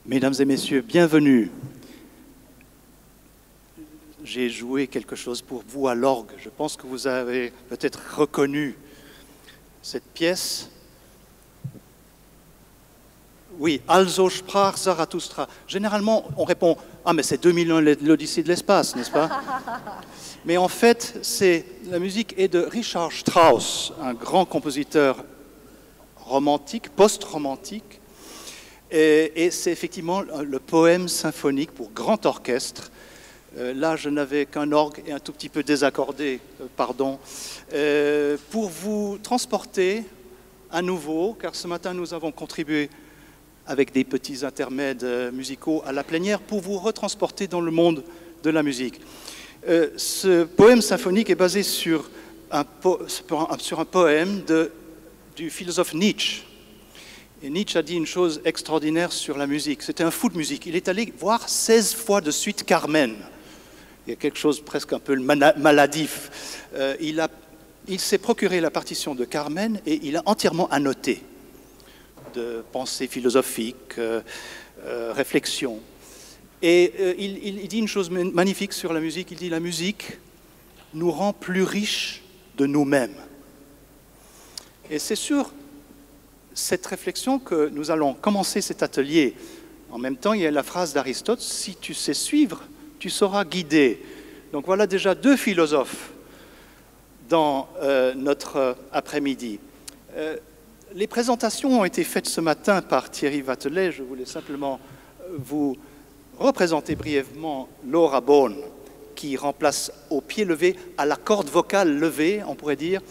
Mesdames et messieurs, bienvenue. J'ai joué quelque chose pour vous à l'orgue. Je pense que vous avez peut-être reconnu cette pièce. Oui, Also sprach Zarathustra. Généralement, on répond « Ah, mais c'est 2001, l'Odyssée de l'espace, n'est-ce pas ?» Mais en fait, la musique est de Richard Strauss, un grand compositeur romantique, post-romantique. Et c'est effectivement le poème symphonique pour grand orchestre. Là, je n'avais qu'un orgue et un tout petit peu désaccordé, pardon, pour vous transporter à nouveau, car ce matin, nous avons contribué avec des petits intermèdes musicaux à la plénière pour vous retransporter dans le monde de la musique. Ce poème symphonique est basé sur un poème du philosophe Nietzsche. Et Nietzsche a dit une chose extraordinaire sur la musique. C'était un fou de musique. Il est allé voir 16 fois de suite Carmen. Il y a quelque chose presque un peu maladif. Il s'est procuré la partition de Carmen et il a entièrement annoté de pensée philosophique, réflexion. Et il dit une chose magnifique sur la musique. Il dit « La musique nous rend plus riches de nous-mêmes ». Et c'est sur cette réflexion que nous allons commencer cet atelier. En même temps, il y a la phrase d'Aristote « Si tu sais suivre, tu sauras guider ». Donc voilà déjà deux philosophes dans notre après-midi. Les présentations ont été faites ce matin par Thierry Vatelet. Je voulais simplement vous représenter brièvement Laura Bone, qui remplace au pied levé, à la corde vocale levée, on pourrait dire,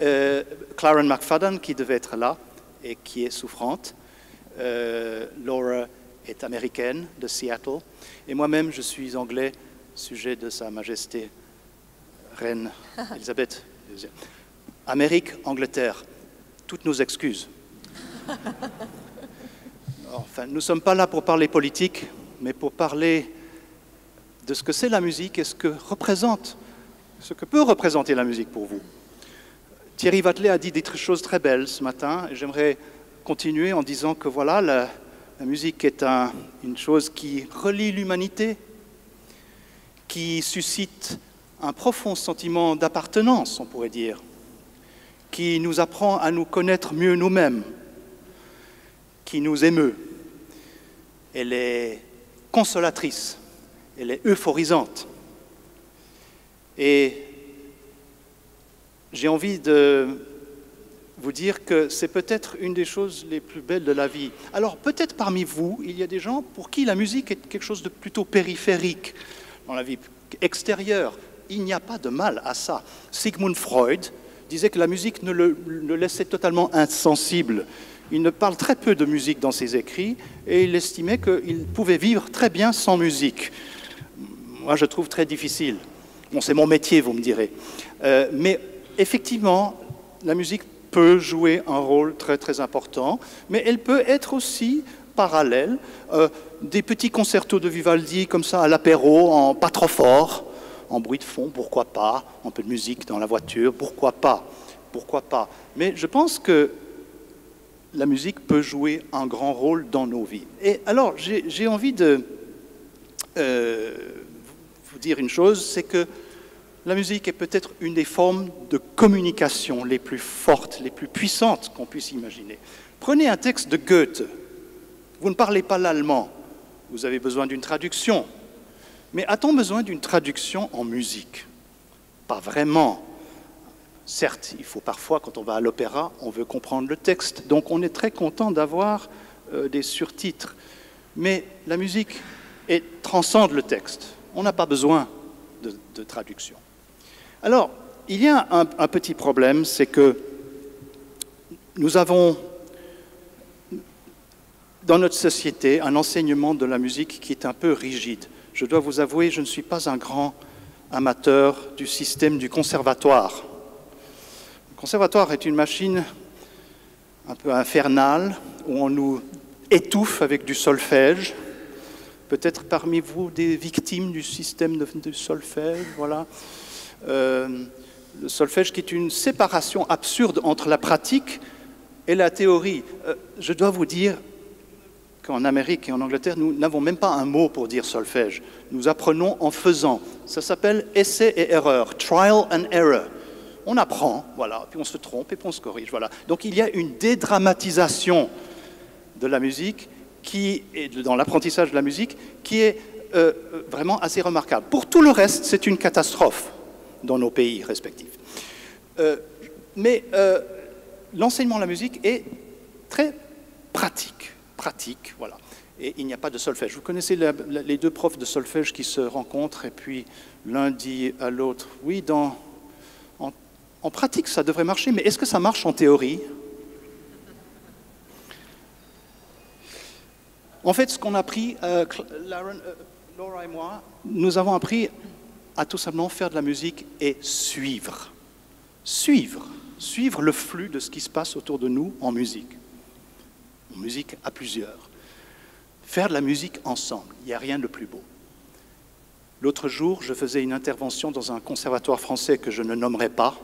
Claren McFadden, qui devait être là et qui est souffrante. Laura est américaine, de Seattle. Et moi-même, je suis anglais, sujet de Sa Majesté Reine Elisabeth II. Amérique, Angleterre, toutes nos excuses. Enfin, nous ne sommes pas là pour parler politique, mais pour parler de ce que c'est la musique et ce que peut représenter la musique pour vous. Thierry Vatelet a dit des choses très belles ce matin, et j'aimerais continuer en disant que voilà, la musique est une chose qui relie l'humanité, qui suscite un profond sentiment d'appartenance, on pourrait dire, qui nous apprend à nous connaître mieux nous-mêmes, qui nous émeut. Elle est consolatrice, elle est euphorisante. Et j'ai envie de vous dire que c'est peut-être une des choses les plus belles de la vie. Alors peut-être parmi vous, il y a des gens pour qui la musique est quelque chose de plutôt périphérique dans la vie extérieure. Il n'y a pas de mal à ça. Sigmund Freud disait que la musique le laissait totalement insensible. Il ne parle très peu de musique dans ses écrits et il estimait qu'il pouvait vivre très bien sans musique. Moi, je trouve très difficile. Bon, c'est mon métier, vous me direz. Mais effectivement, la musique peut jouer un rôle très, très important, mais elle peut être aussi parallèle. Des petits concertos de Vivaldi comme ça à l'apéro, en pas trop fort, en bruit de fond, pourquoi pas, un peu de musique dans la voiture, pourquoi pas, pourquoi pas. Mais je pense que la musique peut jouer un grand rôle dans nos vies. Et alors, j'ai envie de vous dire une chose, c'est que la musique est peut-être une des formes de communication les plus fortes, les plus puissantes qu'on puisse imaginer. Prenez un texte de Goethe. Vous ne parlez pas l'allemand, vous avez besoin d'une traduction. Mais a-t-on besoin d'une traduction en musique? Pas vraiment. Certes, il faut parfois, quand on va à l'opéra, on veut comprendre le texte. Donc on est très content d'avoir des surtitres. Mais la musique transcende le texte. On n'a pas besoin de traduction. Alors, il y a un petit problème, c'est que nous avons dans notre société un enseignement de la musique qui est un peu rigide. Je dois vous avouer, je ne suis pas un grand amateur du système du conservatoire. Le conservatoire est une machine un peu infernale où on nous étouffe avec du solfège. Peut-être parmi vous des victimes du système de solfège, voilà. Le solfège qui est une séparation absurde entre la pratique et la théorie. Je dois vous dire qu'en Amérique et en Angleterre, nous n'avons même pas un mot pour dire solfège. Nous apprenons en faisant. Ça s'appelle essai et erreur, trial and error. On apprend, voilà, puis on se trompe et puis on se corrige, voilà. Donc il y a une dédramatisation de la musique, dans l'apprentissage de la musique, qui est vraiment assez remarquable. Pour tout le reste, c'est une catastrophe dans nos pays respectifs. Mais l'enseignement de la musique est très pratique, voilà. Et il n'y a pas de solfège. Vous connaissez les deux profs de solfège qui se rencontrent et puis l'un dit à l'autre, oui, en pratique ça devrait marcher, mais est-ce que ça marche en théorie? En fait, ce qu'on a appris, Laura et moi, nous avons appris à tout simplement faire de la musique et suivre. Suivre le flux de ce qui se passe autour de nous en musique. En musique à plusieurs. Faire de la musique ensemble, il n'y a rien de plus beau. L'autre jour, je faisais une intervention dans un conservatoire français que je ne nommerai pas,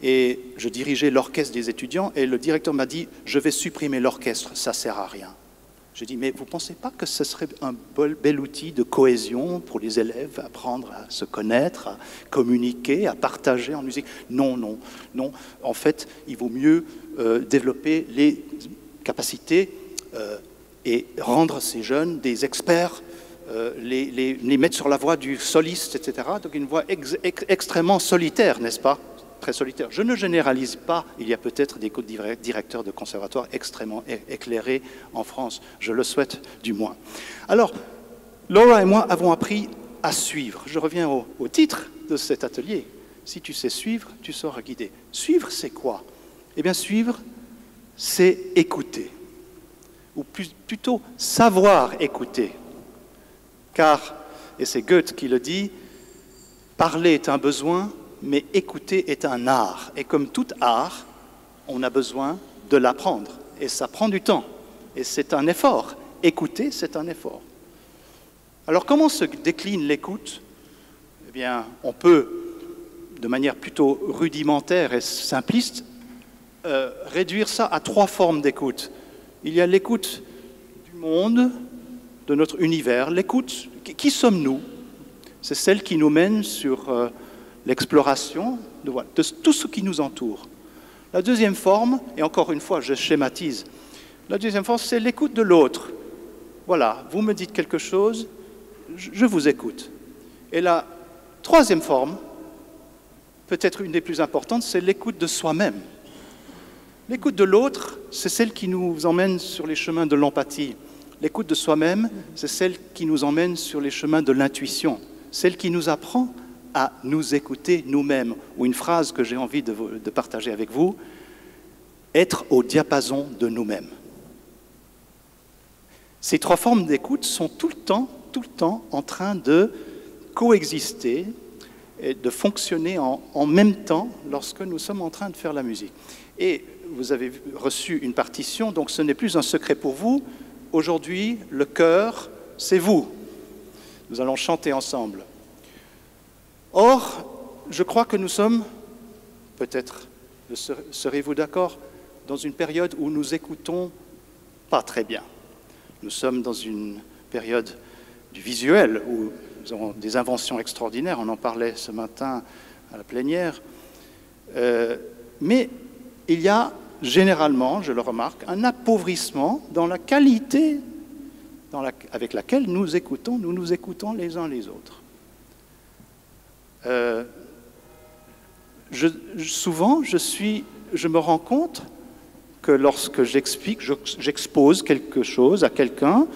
et je dirigeais l'orchestre des étudiants, et le directeur m'a dit « Je vais supprimer l'orchestre, ça ne sert à rien ». Je dis « Mais vous ne pensez pas que ce serait un bel outil de cohésion pour les élèves, apprendre à se connaître, à communiquer, à partager en musique ?» Non, non, non. En fait, il vaut mieux développer les capacités et rendre ces jeunes des experts, les mettre sur la voie du soliste, etc. Donc une voie extrêmement solitaire, n'est-ce pas? Très solitaire. Je ne généralise pas, il y a peut-être des directeurs de conservatoires extrêmement éclairés en France, je le souhaite du moins. Alors, Laura et moi avons appris à suivre. Je reviens au titre de cet atelier. Si tu sais suivre, tu sauras guider. Suivre, c'est quoi? Eh bien, suivre, c'est écouter. Ou plutôt savoir écouter. Car, et c'est Goethe qui le dit, parler est un besoin, mais écouter est un art. Et comme tout art, on a besoin de l'apprendre. Et ça prend du temps. Et c'est un effort. Écouter, c'est un effort. Alors, comment se décline l'écoute? Eh bien, on peut, de manière plutôt rudimentaire et simpliste, réduire ça à 3 formes d'écoute. Il y a l'écoute du monde, de notre univers. L'écoute, qui sommes-nous? C'est celle qui nous mène sur l'exploration de tout ce qui nous entoure. La deuxième forme, et encore une fois, je schématise, la deuxième forme, c'est l'écoute de l'autre. Voilà, vous me dites quelque chose, je vous écoute. Et la troisième forme, peut-être une des plus importantes, c'est l'écoute de soi-même. L'écoute de l'autre, c'est celle qui nous emmène sur les chemins de l'empathie. L'écoute de soi-même, c'est celle qui nous emmène sur les chemins de l'intuition, celle qui nous apprend à nous écouter nous-mêmes. Ou une phrase que j'ai envie de partager avec vous, être au diapason de nous-mêmes. Ces 3 formes d'écoute sont tout le temps en train de coexister et de fonctionner en même temps lorsque nous sommes en train de faire la musique. Et vous avez reçu une partition, donc ce n'est plus un secret pour vous. Aujourd'hui, le chœur, c'est vous. Nous allons chanter ensemble. Or, je crois que nous sommes, peut-être serez-vous d'accord, dans une période où nous écoutons pas très bien. Nous sommes dans une période du visuel, où nous avons des inventions extraordinaires, on en parlait ce matin à la plénière, mais il y a généralement, je le remarque, un appauvrissement dans la qualité avec laquelle nous nous écoutons les uns les autres. Souvent, je me rends compte que lorsque j'expose quelque chose à quelqu'un,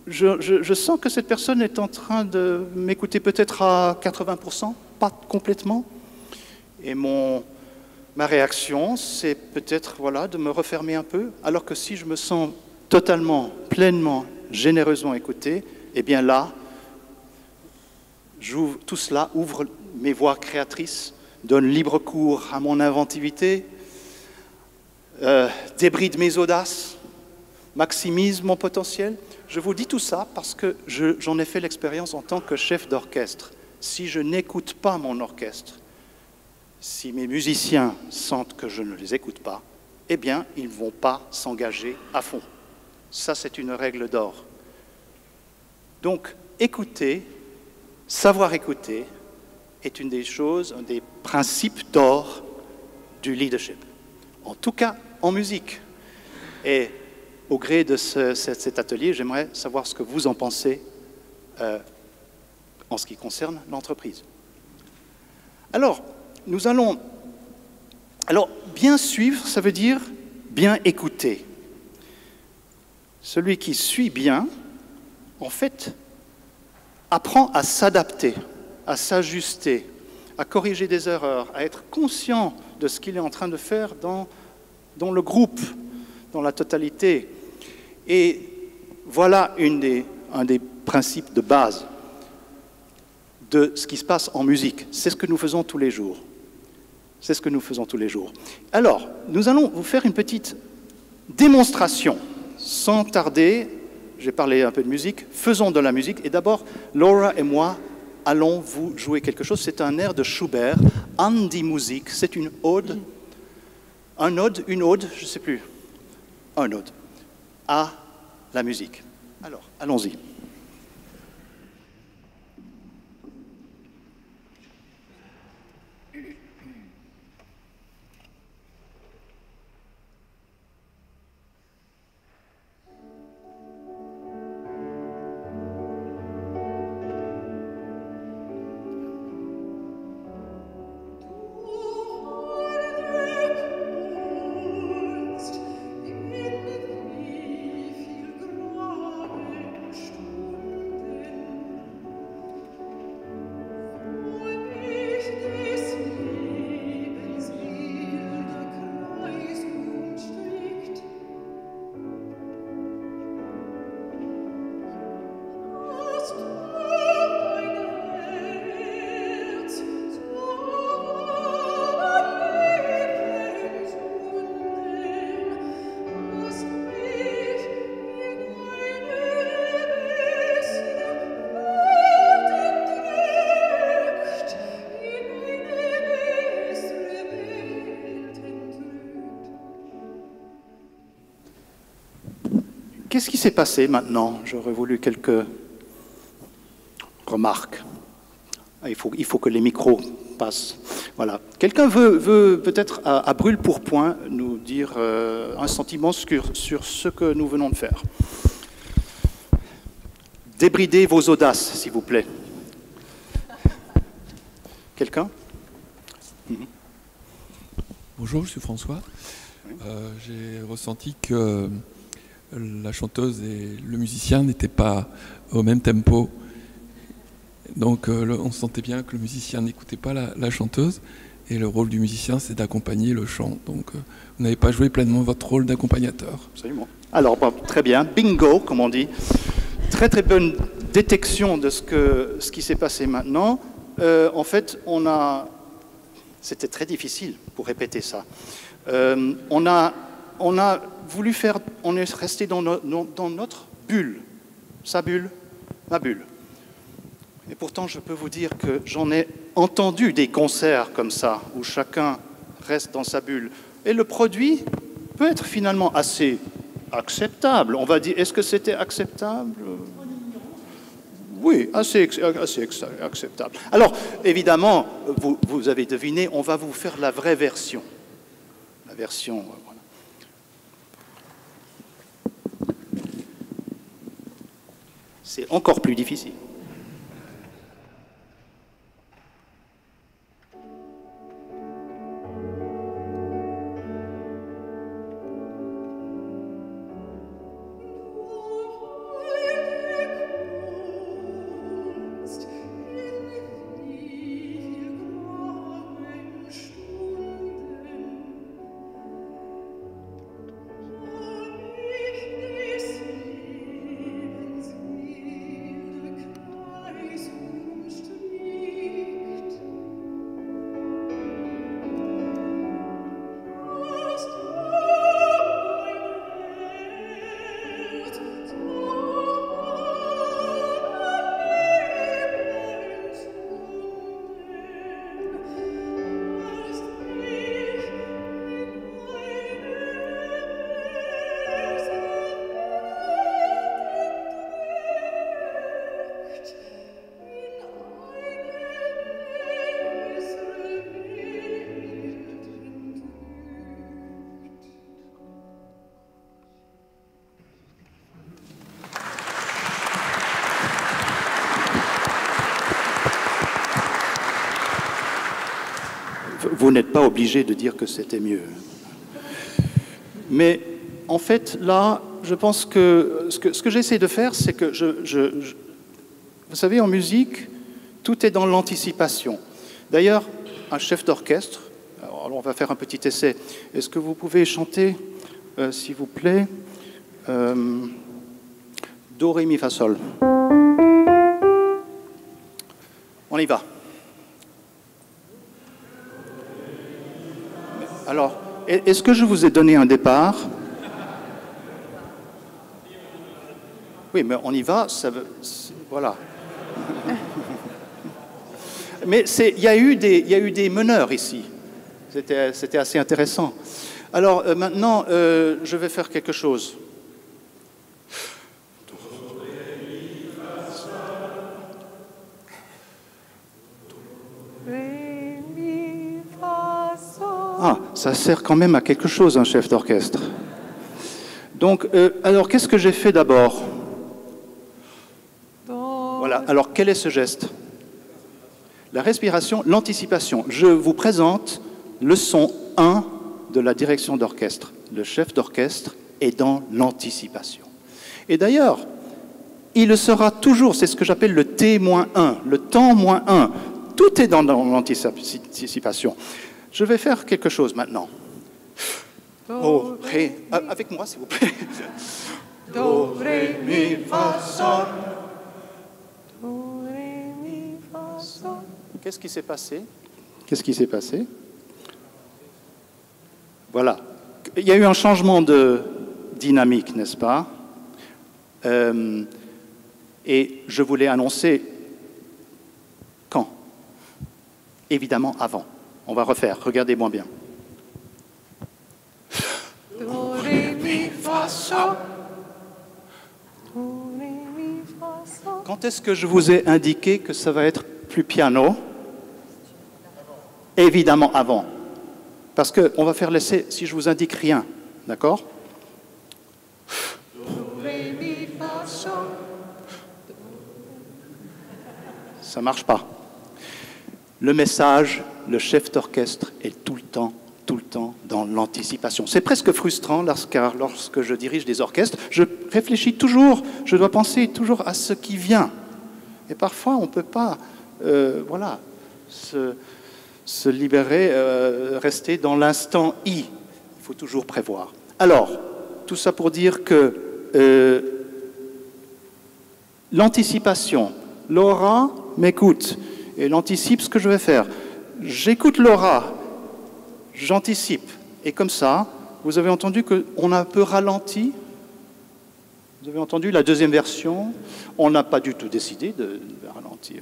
je sens que cette personne est en train de m'écouter peut-être à 80%, pas complètement. Et ma réaction, c'est peut-être de me refermer un peu, alors que si je me sens totalement, pleinement, généreusement écouté, eh bien là, tout cela ouvre mes voies créatrices, donne libre cours à mon inventivité, débride mes audaces, maximise mon potentiel. Je vous dis tout ça parce que j'en ai fait l'expérience en tant que chef d'orchestre. Si je n'écoute pas mon orchestre, si mes musiciens sentent que je ne les écoute pas, eh bien, ils ne vont pas s'engager à fond. Ça, c'est une règle d'or. Donc, écouter, savoir écouter, est une des choses, un des principes d'or du leadership. En tout cas, en musique. Et au gré de cet atelier, j'aimerais savoir ce que vous en pensez en ce qui concerne l'entreprise. Alors, bien suivre, ça veut dire bien écouter. Celui qui suit bien, en fait, apprend à s'adapter, à s'ajuster, à corriger des erreurs, à être conscient de ce qu'il est en train de faire dans le groupe, dans la totalité. Et voilà un des principes de base de ce qui se passe en musique. C'est ce que nous faisons tous les jours. C'est ce que nous faisons tous les jours. Alors, nous allons vous faire une petite démonstration. Sans tarder, j'ai parlé un peu de musique, faisons de la musique. Et d'abord, Laura et moi allons vous jouer quelque chose. C'est un air de Schubert, An die Musik. C'est une ode, une ode, je ne sais plus, un ode à la musique. Alors, allons-y. Qu'est-ce qui s'est passé maintenant? J'aurais voulu quelques remarques. Il faut que les micros passent. Voilà. Quelqu'un veut peut-être à brûle-pourpoint nous dire un sentiment sur ce que nous venons de faire. Débridez vos audaces, s'il vous plaît. Quelqu'un? Bonjour, je suis François. Oui. J'ai ressenti que la chanteuse et le musicien n'étaient pas au même tempo. Donc on sentait bien que le musicien n'écoutait pas la chanteuse et le rôle du musicien, c'est d'accompagner le chant. Donc vous n'avez pas joué pleinement votre rôle d'accompagnateur. Absolument. Alors, très bien. Bingo, comme on dit. Très, très bonne détection de ce qui s'est passé maintenant. En fait, c'était très difficile pour répéter ça. On a voulu faire, on est resté dans notre bulle, sa bulle, ma bulle. Et pourtant, je peux vous dire que j'en ai entendu des concerts comme ça, où chacun reste dans sa bulle. Et le produit peut être finalement assez acceptable. On va dire, est-ce que c'était acceptable? Oui, assez acceptable. Alors, évidemment, vous avez deviné, on va vous faire la vraie version. La version, voilà. C'est encore plus difficile. Vous n'êtes pas obligé de dire que c'était mieux. Mais en fait, là, je pense que ce que j'essaie de faire, c'est que vous savez, en musique, tout est dans l'anticipation. D'ailleurs, un chef d'orchestre, alors on va faire un petit essai. Est-ce que vous pouvez chanter, s'il vous plaît, Do, Ré, Mi, Fa, Sol. On y va. Alors, est-ce que je vous ai donné un départ? Oui, mais on y va, ça veut... Voilà. Mais il y a eu des meneurs ici. C'était assez intéressant. Alors, maintenant, je vais faire quelque chose. Ah, ça sert quand même à quelque chose, un chef d'orchestre. Donc, alors, qu'est-ce que j'ai fait d'abord? Voilà, alors quel est ce geste? La respiration, l'anticipation. Je vous présente leçon 1 de la direction d'orchestre. Le chef d'orchestre est dans l'anticipation. Et d'ailleurs, il le sera toujours, c'est ce que j'appelle le T-1, le temps-1. Tout est dans l'anticipation. Je vais faire quelque chose maintenant. Do, ré, avec moi, s'il vous plaît. Do, ré, mi, fa, sol. Do, ré, mi, fa, sol. Qu'est-ce qui s'est passé? Qu'est-ce qui s'est passé? Voilà. Il y a eu un changement de dynamique, n'est-ce pas? Et je voulais annoncer quand? Évidemment avant. On va refaire, regardez-moi bien. Do, ré, mi, fa, sol. Do, ré, mi, fa, sol. Quand est-ce que je vous ai indiqué que ça va être plus piano? Évidemment avant. Parce qu'on va faire l'essai si je vous indique rien. D'accord? Ça ne marche pas. Le message, le chef d'orchestre est tout le temps dans l'anticipation. C'est presque frustrant lorsque je dirige des orchestres. Je réfléchis toujours, je dois penser toujours à ce qui vient. Et parfois, on ne peut pas voilà, se libérer, rester dans l'instant I. Il faut toujours prévoir. Alors, tout ça pour dire que l'anticipation, Laura m'écoute et elle anticipe ce que je vais faire. J'écoute Laura, j'anticipe. Et comme ça, vous avez entendu qu'on a un peu ralenti. Vous avez entendu la deuxième version. On n'a pas du tout décidé de ralentir.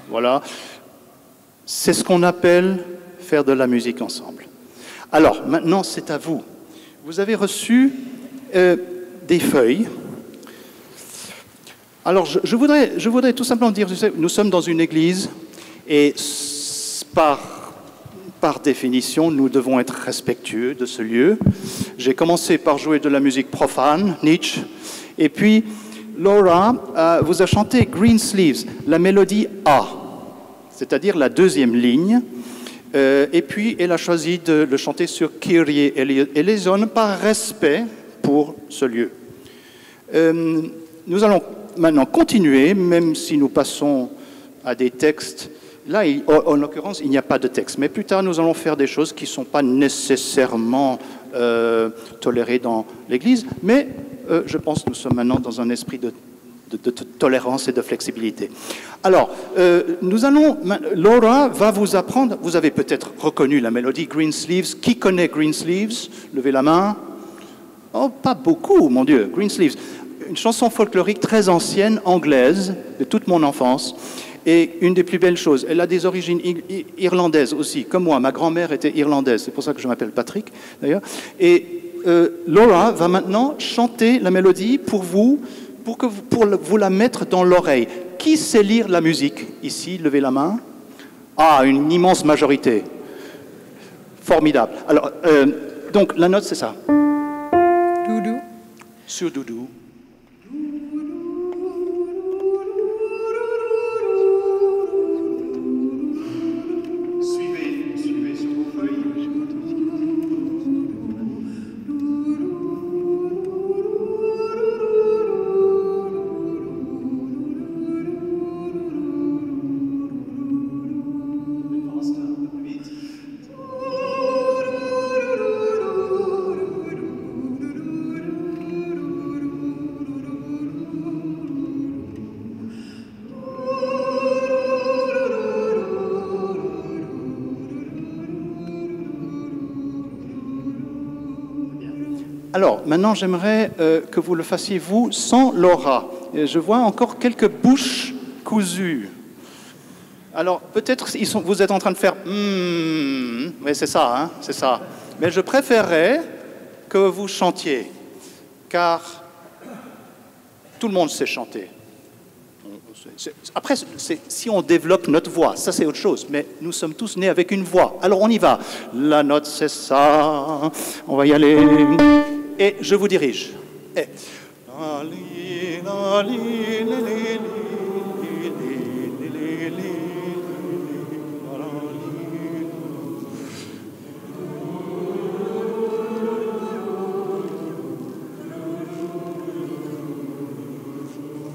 Voilà. C'est ce qu'on appelle faire de la musique ensemble. Alors, maintenant, c'est à vous. Vous avez reçu des feuilles. Alors, je voudrais tout simplement dire, nous sommes dans une église et par définition, nous devons être respectueux de ce lieu. J'ai commencé par jouer de la musique profane, Nietzsche, et puis Laura vous a chanté Green Sleeves, la mélodie A, c'est-à-dire la deuxième ligne, et puis elle a choisi de le chanter sur Kyrie eleison par respect pour ce lieu. Nous allons maintenant continuer, même si nous passons à des textes. Là, en l'occurrence, il n'y a pas de texte. Mais plus tard, nous allons faire des choses qui ne sont pas nécessairement tolérées dans l'Église. Mais je pense que nous sommes maintenant dans un esprit de tolérance et de flexibilité. Alors, Laura va vous apprendre. Vous avez peut-être reconnu la mélodie Green Sleeves. Qui connaît Green Sleeves? Levez la main. Oh, pas beaucoup, mon Dieu. Green Sleeves. Une chanson folklorique très ancienne, anglaise, de toute mon enfance. Et une des plus belles choses, elle a des origines irlandaises aussi, comme moi. Ma grand-mère était irlandaise, c'est pour ça que je m'appelle Patrick, d'ailleurs. Et Laura va maintenant chanter la mélodie pour vous la mettre dans l'oreille. Qui sait lire la musique ici? Levez la main. Ah, une immense majorité. Formidable. Alors, donc, la note, c'est ça. Doudou. Sur Doudou. Suivez sur vos feuilles. Alors, maintenant, j'aimerais que vous le fassiez, vous, sans Laura. Et je vois encore quelques bouches cousues. Alors, peut-être vous êtes en train de faire oui, c'est ça, hein, c'est ça. Mais je préférerais que vous chantiez, car tout le monde sait chanter. Après, si on développe notre voix, ça c'est autre chose, mais nous sommes tous nés avec une voix. Alors on y va. La note c'est ça, on va y aller. Et je vous dirige. Et...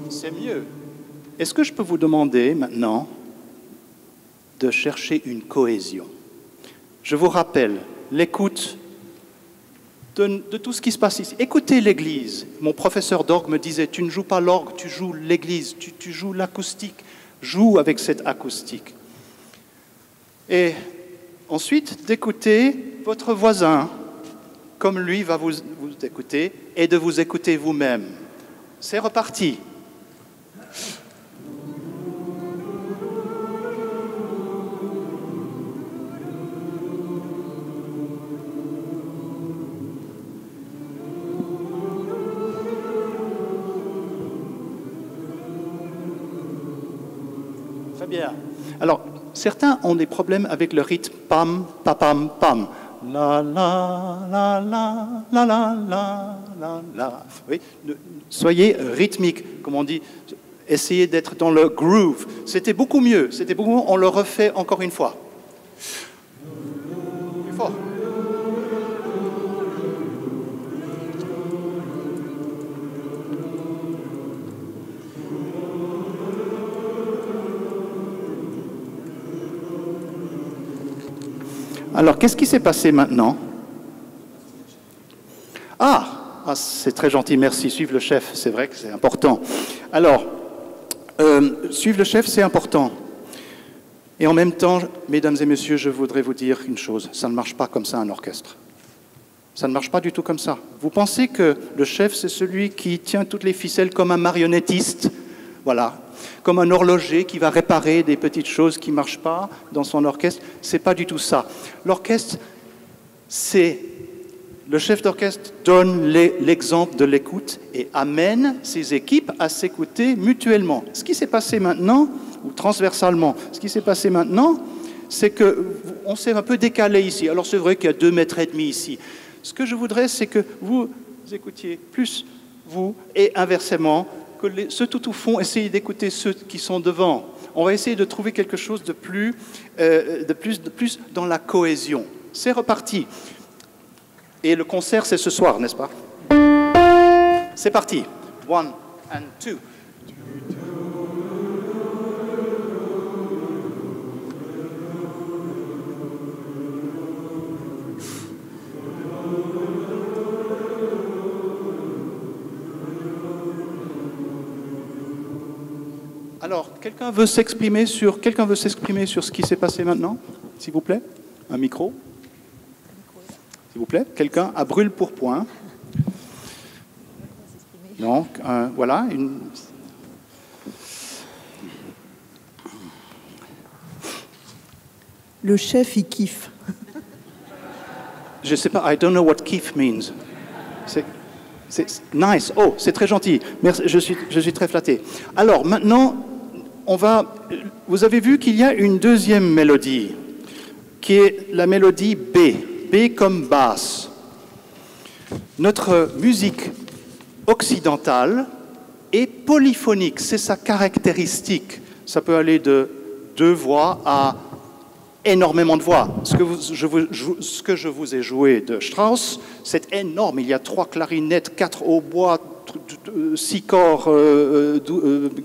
C'est mieux. Est-ce que je peux vous demander maintenant de chercher une cohésion? Je vous rappelle l'écoute de tout ce qui se passe ici. Écoutez l'église. Mon professeur d'orgue me disait, tu ne joues pas l'orgue, tu joues l'église, tu joues l'acoustique. Joue avec cette acoustique. Et ensuite, d'écouter votre voisin, comme lui va vous écouter, et de vous écouter vous-même. C'est reparti. Très bien. Alors, certains ont des problèmes avec le rythme pam, pam, pam. La, la, la, la, la, la, la, la, la. Oui, soyez rythmique, comme on dit. Essayez d'être dans le groove. C'était beaucoup mieux. C'était beaucoup mieux. On le refait encore une fois. Plus fort. Alors, qu'est-ce qui s'est passé maintenant? Ah, c'est très gentil, merci. Suivre le chef, c'est vrai que c'est important. Alors, suivre le chef, c'est important. Et en même temps, mesdames et messieurs, je voudrais vous dire une chose. Ça ne marche pas comme ça, un orchestre. Ça ne marche pas du tout comme ça. Vous pensez que le chef, c'est celui qui tient toutes les ficelles comme un marionnettiste? Voilà. Comme un horloger qui va réparer des petites choses qui ne marchent pas dans son orchestre. Ce n'est pas du tout ça. L'orchestre, c'est... Le chef d'orchestre donne l'exemple de l'écoute et amène ses équipes à s'écouter mutuellement. Ce qui s'est passé maintenant, ou transversalement, ce qui s'est passé maintenant, c'est qu'on s'est un peu décalé ici. Alors c'est vrai qu'il y a 2,5 mètres ici. Ce que je voudrais, c'est que vous écoutiez plus vous et inversement, que ceux tout au fond, essayez d'écouter ceux qui sont devant. On va essayer de trouver quelque chose de plus dans la cohésion. C'est reparti. Et le concert, c'est ce soir, n'est-ce pas? C'est parti. 1 and 2. Alors, quelqu'un veut s'exprimer sur ce qui s'est passé maintenant, s'il vous plaît? Un micro? S'il vous plaît, quelqu'un à brûle-pourpoint. Donc, voilà. Le chef, il kiffe. Je ne sais pas, I don't know what kiff means. C'est nice. Oh, c'est très gentil. Merci, je suis très flatté. Alors, maintenant, vous avez vu qu'il y a une deuxième mélodie, qui est la mélodie B. B comme basse. Notre musique occidentale est polyphonique, c'est sa caractéristique. Ça peut aller de 2 voix à énormément de voix. Ce que je vous ai joué de Strauss, c'est énorme. Il y a 3 clarinettes, 4 hautbois, 6 corps,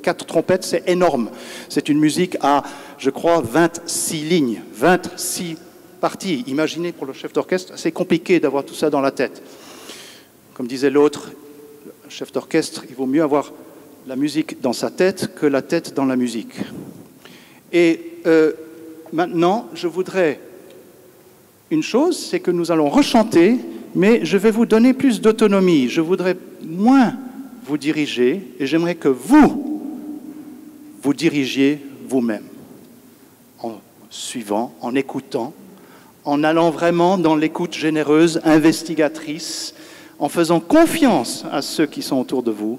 4 trompettes, c'est énorme. C'est une musique à, je crois, 26 lignes, 26 partie. Imaginez pour le chef d'orchestre, c'est compliqué d'avoir tout ça dans la tête. Comme disait l'autre, le chef d'orchestre, il vaut mieux avoir la musique dans sa tête que la tête dans la musique. Et maintenant, je voudrais une chose, c'est que nous allons rechanter, mais je vais vous donner plus d'autonomie. Je voudrais moins vous diriger et j'aimerais que vous dirigiez vous-même, en suivant, en écoutant, en allant vraiment dans l'écoute généreuse, investigatrice, en faisant confiance à ceux qui sont autour de vous.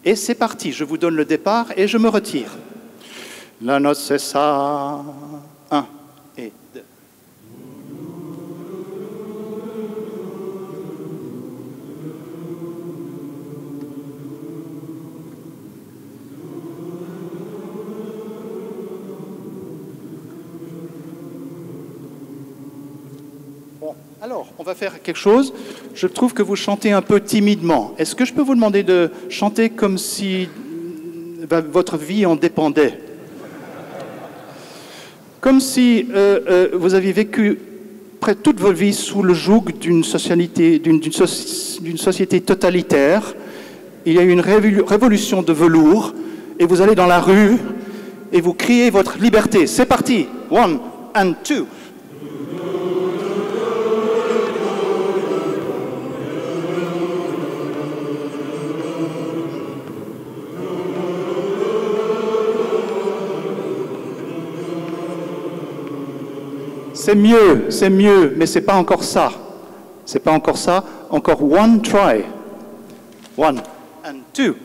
Et c'est parti, je vous donne le départ et je me retire. La note c'est ça. 1 et 2. Bon, alors, on va faire quelque chose. Je trouve que vous chantez un peu timidement. Est-ce que je peux vous demander de chanter comme si votre vie en dépendait? Comme si vous aviez vécu près toute votre vie sous le joug d'une société totalitaire. Il y a eu une révolution de velours et vous allez dans la rue et vous criez votre liberté. C'est parti. 1 and 2. C'est mieux, mais c'est pas encore ça. C'est pas encore ça. Encore one try. 1 and 2.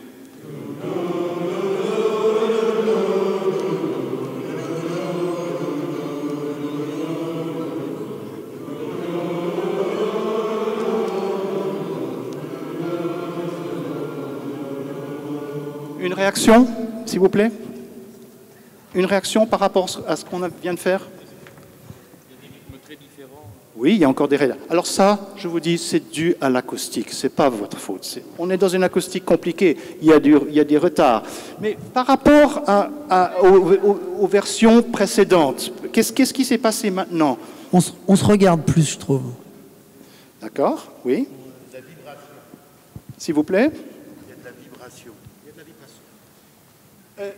Une réaction, s'il vous plaît? Une réaction par rapport à ce qu'on vient de faire? Oui, il y a encore des règles. Alors ça, je vous dis, c'est dû à l'acoustique. C'est pas votre faute. On est dans une acoustique compliquée. Il y a des retards. Mais par rapport aux versions précédentes, qu'est-ce qui s'est passé maintenant? On se regarde plus, je trouve. D'accord, oui. La vibration. S'il vous plaît. Il y a de la vibration. Il y a de la vibration.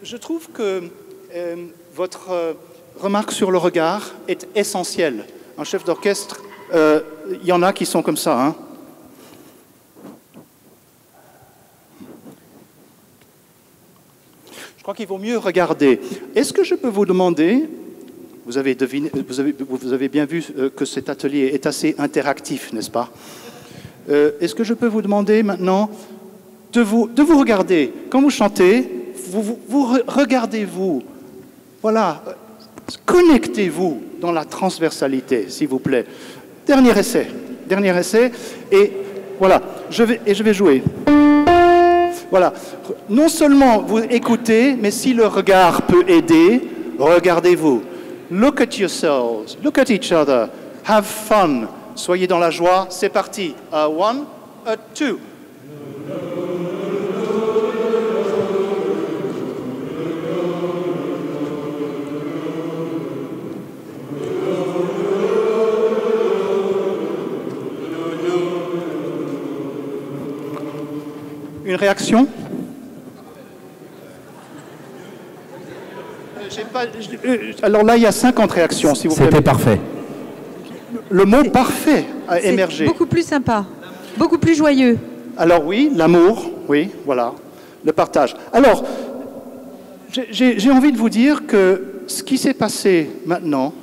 Je trouve que votre remarque sur le regard est essentielle. Un chef d'orchestre, il y en a qui sont comme ça. Hein. Je crois qu'il vaut mieux regarder. Est-ce que je peux vous demander, vous avez bien vu que cet atelier est assez interactif, n'est-ce pas? Est-ce que je peux vous demander maintenant de vous regarder? Quand vous chantez, vous regardez-vous. Voilà. Connectez-vous dans la transversalité, s'il vous plaît. Dernier essai, et voilà, je vais jouer. Voilà, non seulement vous écoutez, mais si le regard peut aider, regardez-vous. Look at yourselves, look at each other, have fun, soyez dans la joie, c'est parti. 1, 2. Une réaction? Alors là, il y a 50 réactions, si vous plaît. C'était parfait. Le mot parfait a émergé. Beaucoup plus sympa, beaucoup plus joyeux. Alors oui, l'amour, oui, voilà, le partage. Alors, j'ai envie de vous dire que ce qui s'est passé maintenant,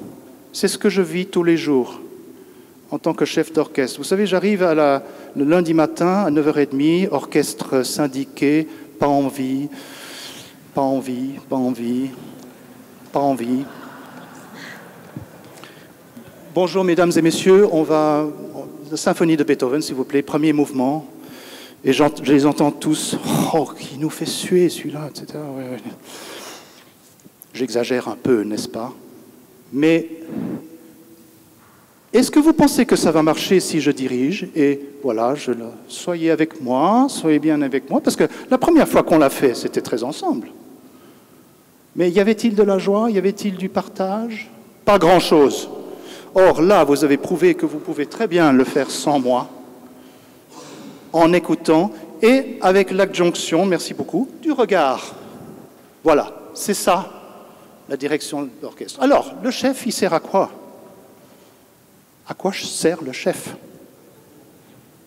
c'est ce que je vis tous les jours en tant que chef d'orchestre. Vous savez, j'arrive le lundi matin à 9h30, orchestre syndiqué, pas envie. Bonjour mesdames et messieurs, la symphonie de Beethoven, s'il vous plaît, premier mouvement. Et je les entends tous, oh, qui nous fait suer celui-là, etc. Ouais. J'exagère un peu, n'est-ce pas? Mais est-ce que vous pensez que ça va marcher si je dirige? Et voilà, soyez avec moi, soyez bien avec moi, parce que la première fois qu'on l'a fait, c'était très ensemble. Mais y avait-il de la joie? Y avait-il du partage? Pas grand-chose. Or, là, vous avez prouvé que vous pouvez très bien le faire sans moi, en écoutant, et avec l'adjonction, merci beaucoup, du regard. Voilà, c'est ça, la direction de l'orchestre. Alors, le chef, il sert à quoi? À quoi sert le chef?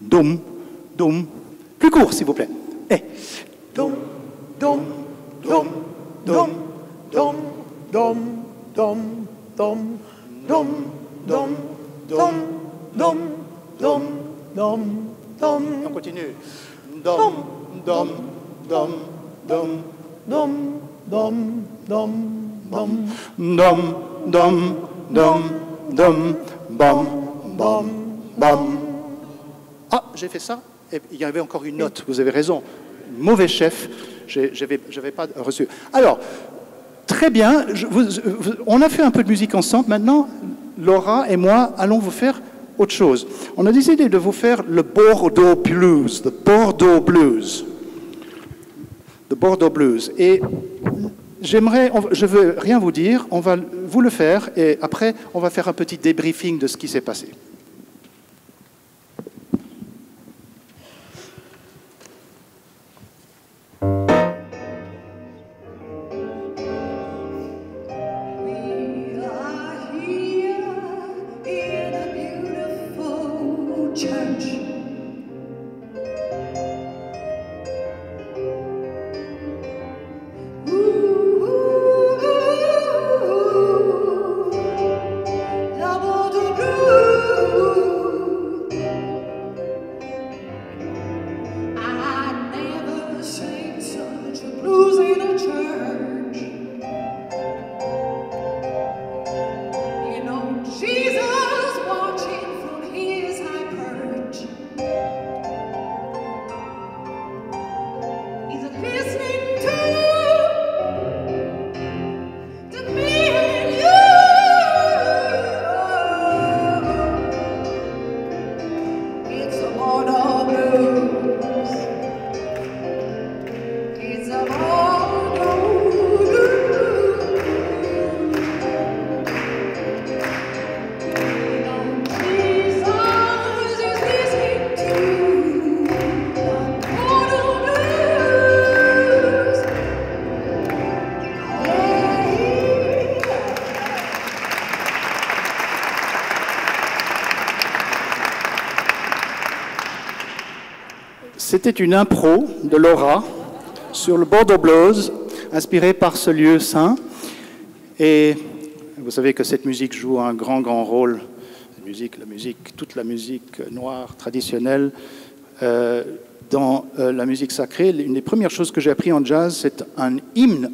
Dom, dom. Plus court, s'il vous plaît. Et. Dom, dom, dom, dom, dom, dom, dom, dom, dom, dom, dom, dom, dom, dom, dom. On continue. Dom, dom, dom, dom, dom, dom, dom, dom, dom, dom, dom, dom, bam, bam, bam. Ah, j'ai fait ça. Et il y avait encore une note, vous avez raison. Mauvais chef, je n'avais pas reçu. Alors, très bien, on a fait un peu de musique ensemble. Maintenant, Laura et moi allons vous faire autre chose. On a décidé de vous faire le Bordeaux Blues, the Bordeaux Blues. The Bordeaux Blues. Et je ne veux rien vous dire, on va vous le faire et après, on va faire un petit débriefing de ce qui s'est passé. C'était une impro de Laura sur le Bordeaux Blues, inspirée par ce lieu saint. Et vous savez que cette musique joue un grand, grand rôle. Toute la musique noire traditionnelle dans la musique sacrée. Une des premières choses que j'ai appris en jazz, c'est un hymne,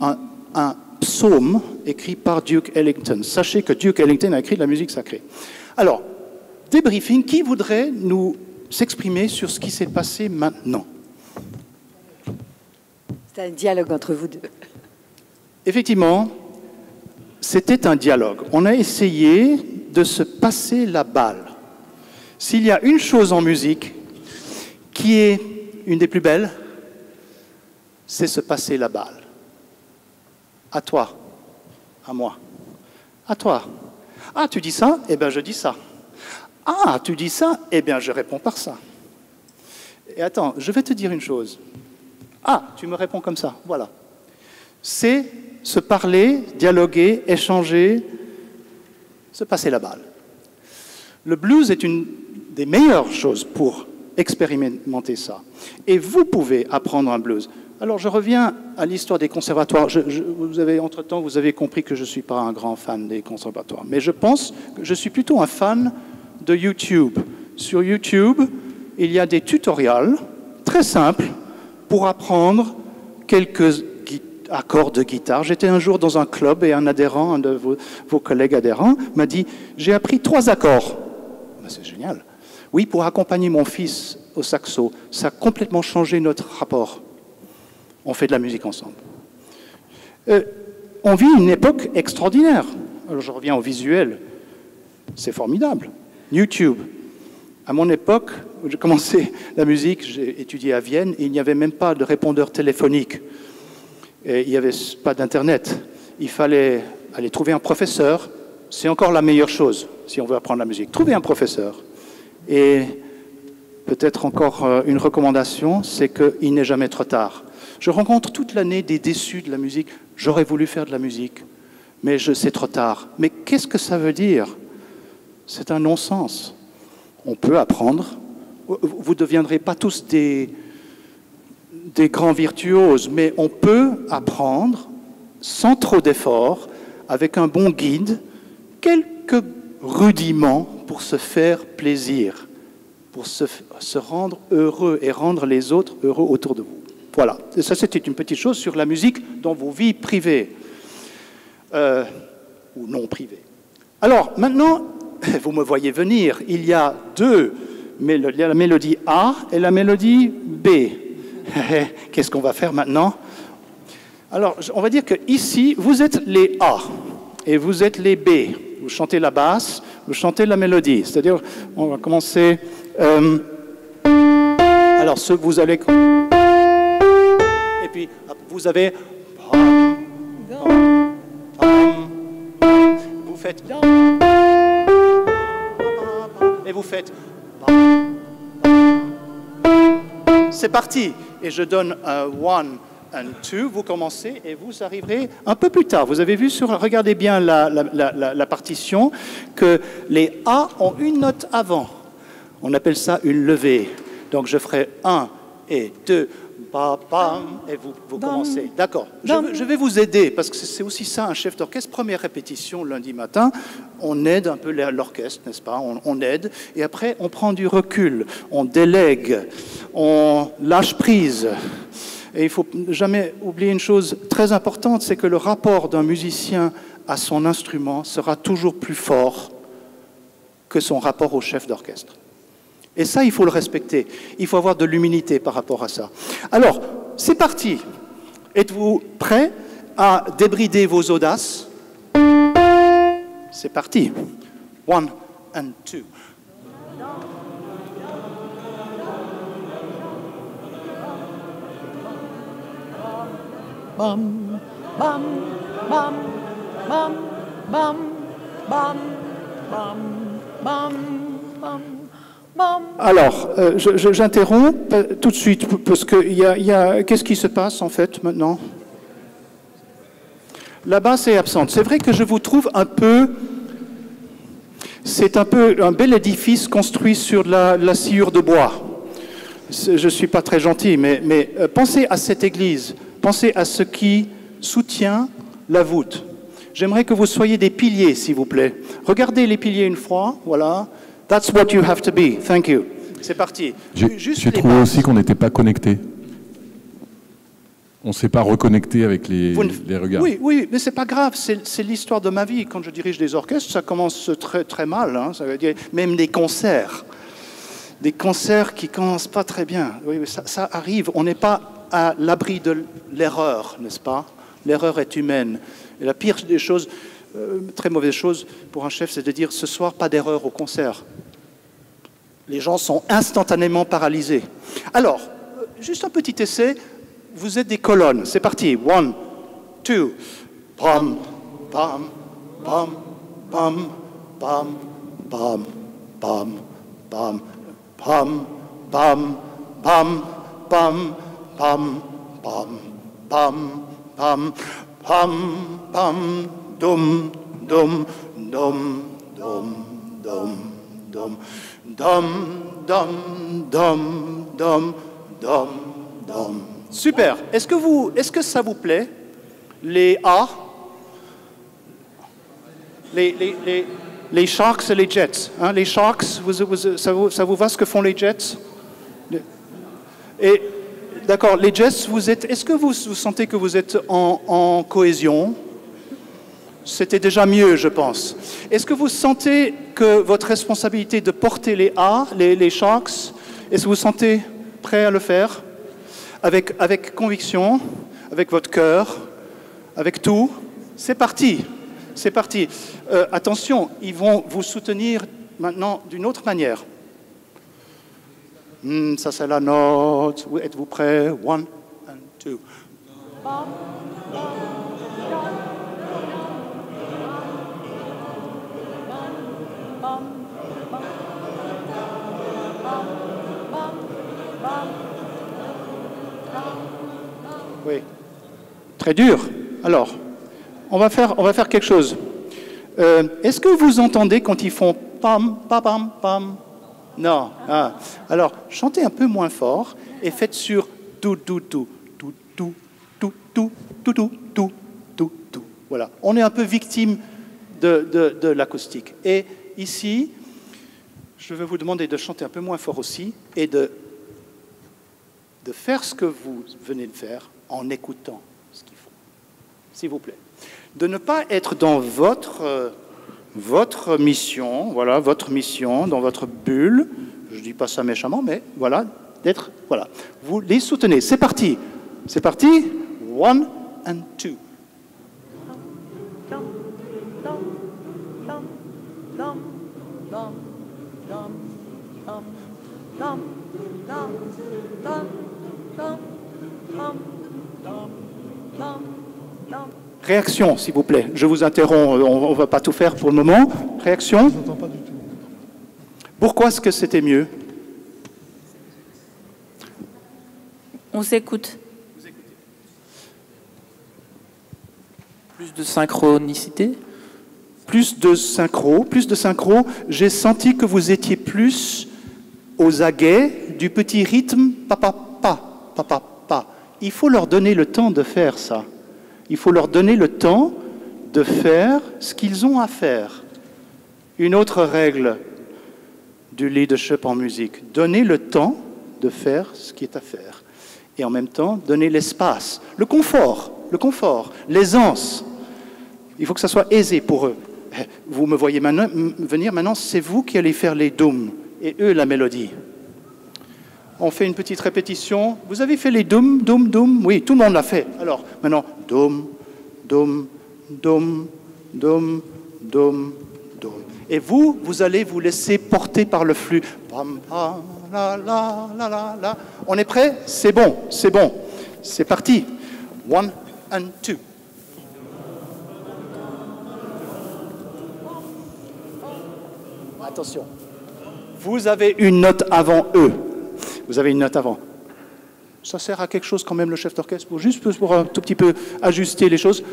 un psaume écrit par Duke Ellington. Sachez que Duke Ellington a écrit de la musique sacrée. Alors, débriefing, qui voudrait nous s'exprimer sur ce qui s'est passé maintenant? C'est un dialogue entre vous deux. Effectivement, c'était un dialogue. On a essayé de se passer la balle. S'il y a une chose en musique qui est une des plus belles, c'est se passer la balle. À toi, à moi, à toi. Ah, tu dis ça? Eh bien, je dis ça. Ah, tu dis ça? Eh bien, je réponds par ça. Et attends, je vais te dire une chose. Ah, tu me réponds comme ça, voilà. C'est se parler, dialoguer, échanger, se passer la balle. Le blues est une des meilleures choses pour expérimenter ça. Et vous pouvez apprendre un blues. Alors, je reviens à l'histoire des conservatoires. Entre-temps, vous avez compris que je ne suis pas un grand fan des conservatoires. Mais je pense que je suis plutôt un fan de YouTube. Sur YouTube, il y a des tutoriels très simples pour apprendre quelques accords de guitare. J'étais un jour dans un club et un adhérent, un de vos collègues adhérents, m'a dit « J'ai appris 3 accords. » C'est génial. Oui, pour accompagner mon fils au saxo, ça a complètement changé notre rapport. On fait de la musique ensemble. On vit une époque extraordinaire. Alors, je reviens au visuel. C'est formidable. YouTube. À mon époque, où j'ai commencé la musique, j'ai étudié à Vienne, et il n'y avait même pas de répondeur téléphonique. Et il n'y avait pas d'Internet. Il fallait aller trouver un professeur. C'est encore la meilleure chose, si on veut apprendre la musique. Trouver un professeur. Et peut-être encore une recommandation, c'est qu'il n'est jamais trop tard. Je rencontre toute l'année des déçus de la musique. J'aurais voulu faire de la musique, mais c'est trop tard. Mais qu'est-ce que ça veut dire? C'est un non-sens. On peut apprendre vous ne deviendrez pas tous des grands virtuoses, mais on peut apprendre sans trop d'efforts, avec un bon guide, quelques rudiments pour se faire plaisir, pour se rendre heureux et rendre les autres heureux autour de vous. Voilà, et ça c'était une petite chose sur la musique dans vos vies privées, ou non privées. Alors maintenant, vous me voyez venir, il y a deux mélodies, il y a la mélodie A et la mélodie B. Qu'est-ce qu'on va faire maintenant? Alors, on va dire que ici, vous êtes les A et vous êtes les B. Vous chantez la basse, vous chantez la mélodie. C'est-à-dire, on va commencer... alors, vous allez... Et puis, vous avez... Vous faites... Et vous faites... C'est parti. Et je donne one and two. Vous commencez et vous arriverez un peu plus tard. Vous avez vu regardez bien la partition, que les A ont une note avant. On appelle ça une levée. Donc je ferai 1 et 2, et vous commencez. D'accord. Je vais vous aider, parce que c'est aussi ça un chef d'orchestre. Première répétition lundi matin, on aide un peu l'orchestre, n'est-ce pas? On aide, et après on prend du recul, on délègue, on lâche prise. Et il ne faut jamais oublier une chose très importante, c'est que le rapport d'un musicien à son instrument sera toujours plus fort que son rapport au chef d'orchestre. Et ça, il faut le respecter. Il faut avoir de l'humilité par rapport à ça. Alors, c'est parti. Êtes-vous prêts à débrider vos audaces? C'est parti. 1 and 2. Bum, bum, bum, bum, bum, bum, bum, bum, bum. Alors, j'interromps tout de suite, parce que qu'est-ce qui se passe en fait maintenant? La basse est absente. C'est vrai que je vous trouve un peu... C'est un peu un bel édifice construit sur la sciure de bois. Je ne suis pas très gentil, mais pensez à cette église. Pensez à ce qui soutient la voûte. J'aimerais que vous soyez des piliers, s'il vous plaît. Regardez les piliers une fois, voilà. That's what you have to be. Thank you. C'est parti. J'ai trouvé aussi qu'on n'était pas connectés. On ne s'est pas reconnecté avec les regards. Oui, mais c'est pas grave. C'est l'histoire de ma vie. Quand je dirige des orchestres, ça commence très, très mal. Hein. Ça veut dire même des concerts. Des concerts qui commencent pas très bien. Oui, ça arrive. On n'est pas à l'abri de l'erreur, n'est-ce pas? L'erreur est humaine. Et la pire des choses... très mauvaise chose pour un chef, c'est de dire ce soir, pas d'erreur au concert. Les gens sont instantanément paralysés. Alors, juste un petit essai, vous êtes des colonnes. C'est parti. 1, 2, pam, pam, pam, pam, pam, pam, pam, pam, pam, pam, pam, pam, pam, pam, pam, pam, pam, pam. Dum, dum, dum, dum, dum, dum, dum, dum, dum, dum, dum, dum. Super. Est-ce que ça vous plaît? Les A, les Sharks et les Jets. Hein, les Sharks, ça vous va ce que font les Jets? Et d'accord, les Jets, est-ce que vous sentez que vous êtes en cohésion? C'était déjà mieux, je pense. Est-ce que vous sentez que votre responsabilité de porter les A, les Sharks, est-ce que vous sentez prêt à le faire? Avec conviction, avec votre cœur, avec tout? C'est parti. C'est parti. Attention, ils vont vous soutenir maintenant d'une autre manière. Ça, c'est la note. Êtes-vous prêts? 1 and 2. Oui. Très dur. Alors, on va faire quelque chose. Est-ce que vous entendez quand ils font pam, pam, pam, pam? Non. Ah. Alors, chantez un peu moins fort et faites sur tout, tout, tout, tout, tout, tout, tout, tout, tout, tout, tout, tout. Voilà. On est un peu victime de l'acoustique. Et ici, je vais vous demander de chanter un peu moins fort aussi et de faire ce que vous venez de faire en écoutant ce qu'il faut. S'il vous plaît. De ne pas être dans votre mission, voilà, votre mission, dans votre bulle. Je ne dis pas ça méchamment, mais voilà, d'être, voilà. Vous les soutenez. C'est parti. C'est parti. 1 and 2. Réaction, s'il vous plaît. Je vous interromps, on ne va pas tout faire pour le moment. Réaction. Je n'entends pas du tout. Pourquoi est-ce que c'était mieux? On s'écoute. Plus de synchronicité? Plus de synchro. J'ai senti que vous étiez plus aux aguets du petit rythme papa, pa, papa, pa. Il faut leur donner le temps de faire ça. Il faut leur donner le temps de faire ce qu'ils ont à faire. Une autre règle du leadership en musique, donner le temps de faire ce qui est à faire. Et en même temps, donner l'espace, le confort, l'aisance. Il faut que ça soit aisé pour eux. Vous me voyez venir maintenant, c'est vous qui allez faire les dooms et eux la mélodie. On fait une petite répétition. Vous avez fait les doom, doom, doom? Oui, tout le monde l'a fait. Alors, maintenant, doom, doom, doom, doom, doom, doom. Et vous allez vous laisser porter par le flux. Pam, pam, la, la, la, la, la. On est prêt? C'est bon, c'est bon. C'est parti. 1 and 2. Attention. Vous avez une note avant eux. Vous avez une note avant. Ça sert à quelque chose quand même, le chef d'orchestre, juste pour un tout petit peu ajuster les choses.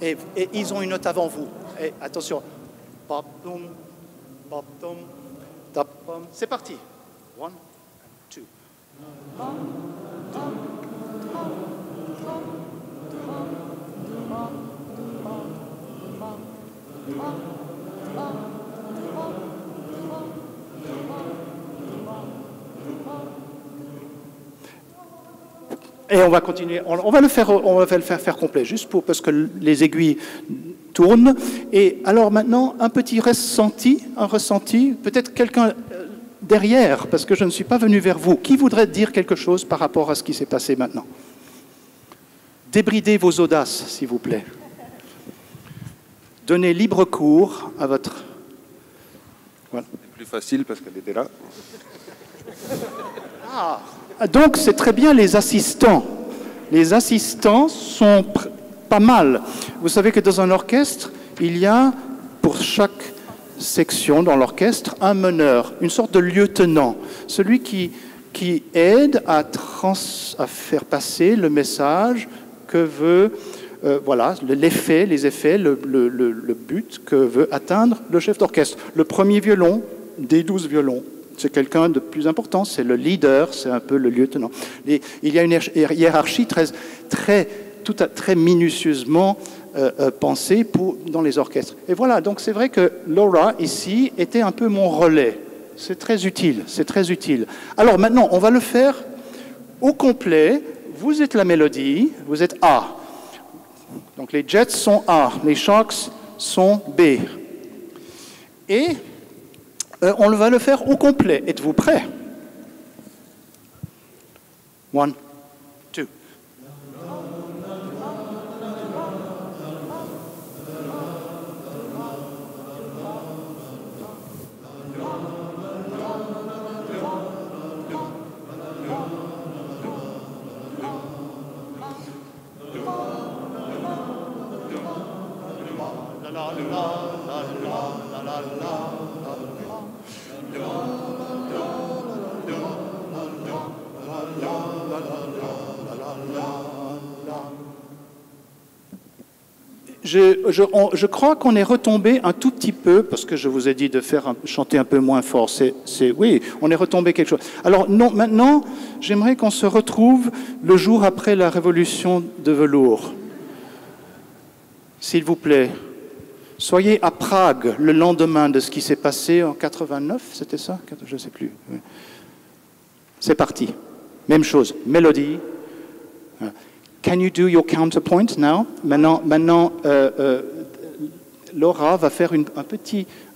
Et ils ont une note avant vous. Et attention. C'est parti. 1, 2. Et on va continuer, on va le faire complet, juste parce que les aiguilles tournent. Et alors maintenant, un petit ressenti, peut-être quelqu'un derrière, parce que je ne suis pas venu vers vous. Qui voudrait dire quelque chose par rapport à ce qui s'est passé maintenant? Débridez vos audaces, s'il vous plaît. Donnez libre cours à votre... Voilà. C'est plus facile parce qu'elle était là. Ah, donc c'est très bien les assistants. Les assistants sont pas mal. Vous savez que dans un orchestre, il y a pour chaque section dans l'orchestre un meneur, une sorte de lieutenant, celui qui aide à faire passer le message que veut... voilà, les effets, le but que veut atteindre le chef d'orchestre. Le premier violon des 12 violons, c'est quelqu'un de plus important, c'est le leader, c'est un peu le lieutenant. Il y a une hiérarchie très minutieusement pensée dans les orchestres. Et voilà, donc c'est vrai que Laura, ici, était un peu mon relais. C'est très utile, c'est très utile. Alors maintenant, on va le faire au complet. Vous êtes la mélodie, vous êtes A. Donc les Jets sont A, les Sharks sont B. Et on va le faire au complet. Êtes-vous prêts? 1, 2. je crois qu'on est retombé un tout petit peu, parce que je vous ai dit de chanter un peu moins fort. Oui, on est retombé quelque chose. Alors non, maintenant, j'aimerais qu'on se retrouve le jour après la révolution de velours. S'il vous plaît, soyez à Prague le lendemain de ce qui s'est passé en 89, c'était ça? Je ne sais plus. C'est parti. Même chose, mélodie. Can you do your counterpoint now? Maintenant Laura va faire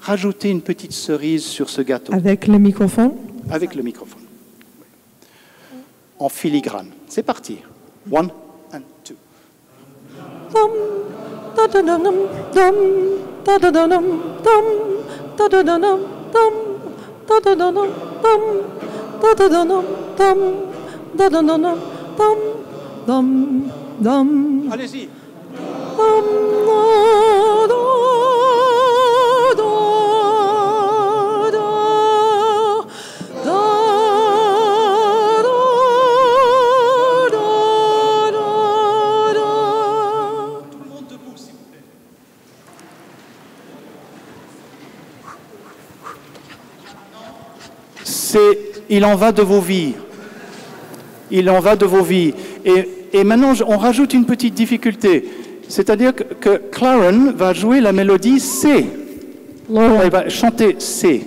rajouter une petite cerise sur ce gâteau. Avec le microphone? Avec le microphone. En filigrane. C'est parti. 1 and 2. Allez-y. Il en va de vos vies. Il en va de vos vies. Et maintenant, on rajoute une petite difficulté. C'est-à-dire que Claren va jouer la mélodie C. Elle va chanter C.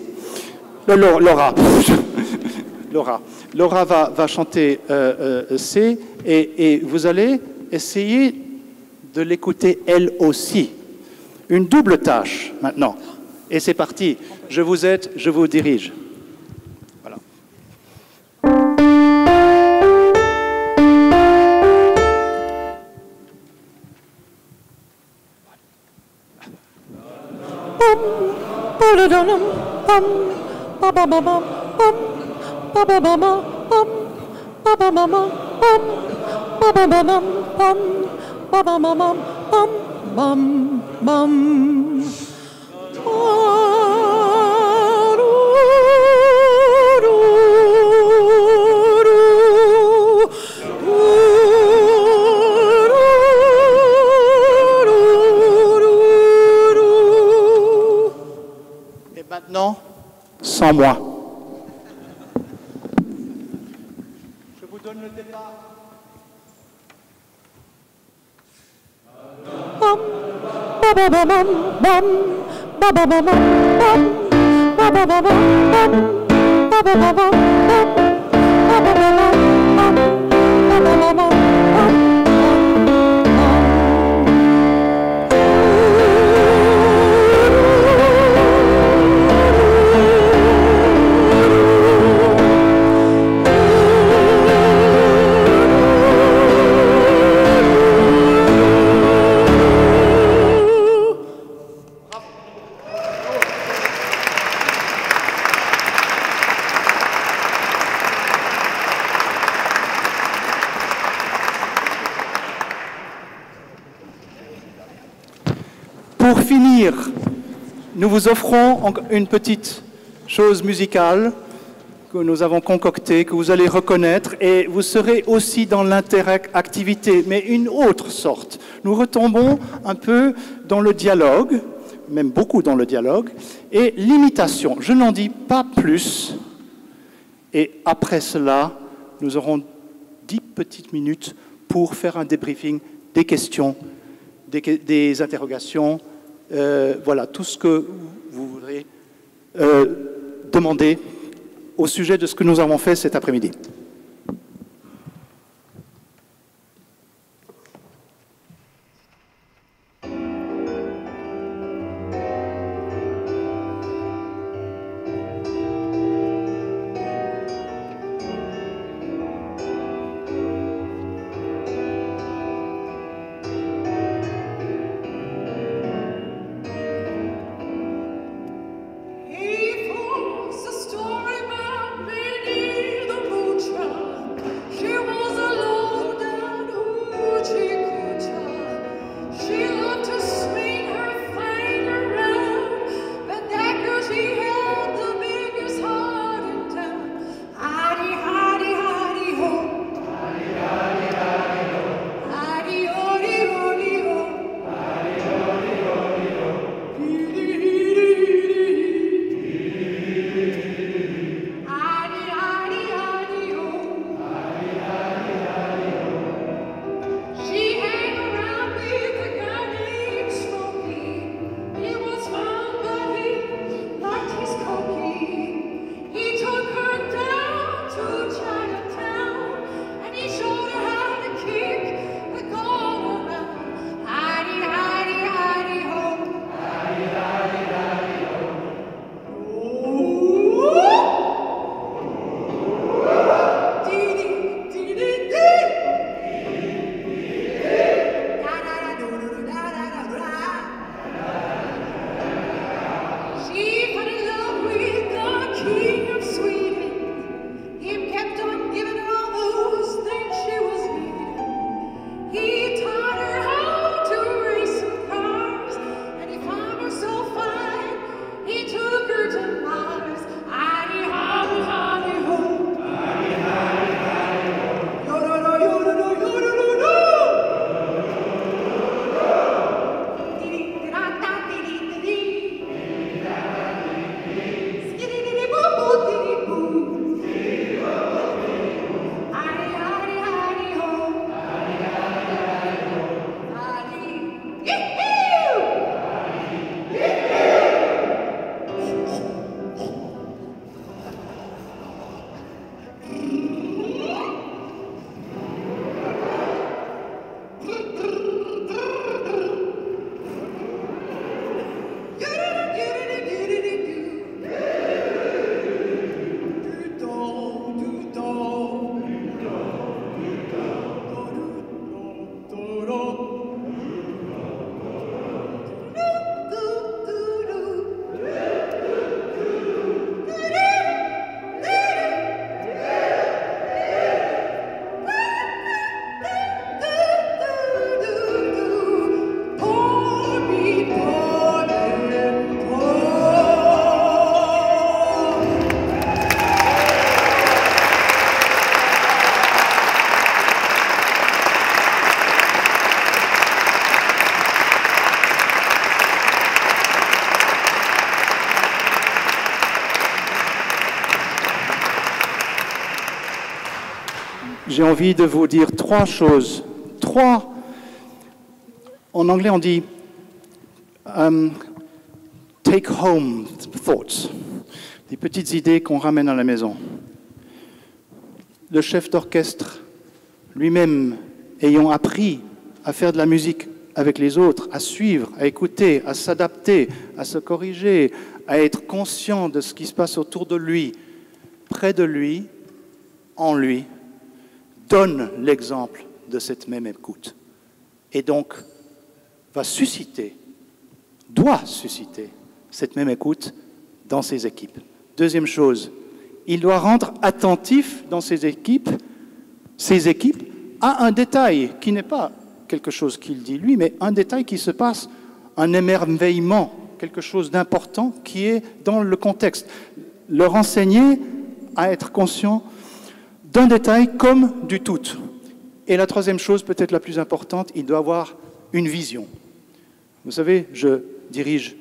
Laura. Laura va chanter C et vous allez essayer de l'écouter elle aussi. Une double tâche maintenant. Et c'est parti. Je vous aide, je vous dirige. Voilà. Et maintenant, sans moi. Je vous donne le départ. Pour finir, nous vous offrons une petite chose musicale que nous avons concoctée, que vous allez reconnaître, et vous serez aussi dans l'interactivité, mais une autre sorte. Nous retombons un peu dans le dialogue, même beaucoup dans le dialogue, et l'imitation. Je n'en dis pas plus, et après cela, nous aurons 10 petites minutes pour faire un débriefing, des questions, des interrogations, voilà, tout ce que vous voudrez demander au sujet de ce que nous avons fait cet après-midi. He falls a story about beneath the blue J'ai envie de vous dire trois choses. Trois. En anglais, on dit take home thoughts. Des petites idées qu'on ramène à la maison. Le chef d'orchestre, lui-même, ayant appris à faire de la musique avec les autres, à suivre, à écouter, à s'adapter, à se corriger, à être conscient de ce qui se passe autour de lui, près de lui, en lui, donne l'exemple de cette même écoute. Et donc, va susciter, doit susciter cette même écoute dans ses équipes. Deuxième chose, il doit rendre attentif dans ses équipes à un détail qui n'est pas quelque chose qu'il dit lui, mais un détail qui se passe, un émerveillement, quelque chose d'important qui est dans le contexte. Leur enseigner à être conscient d'un détail comme du tout. Et la troisième chose, peut-être la plus importante, il doit avoir une vision. Vous savez, je dirige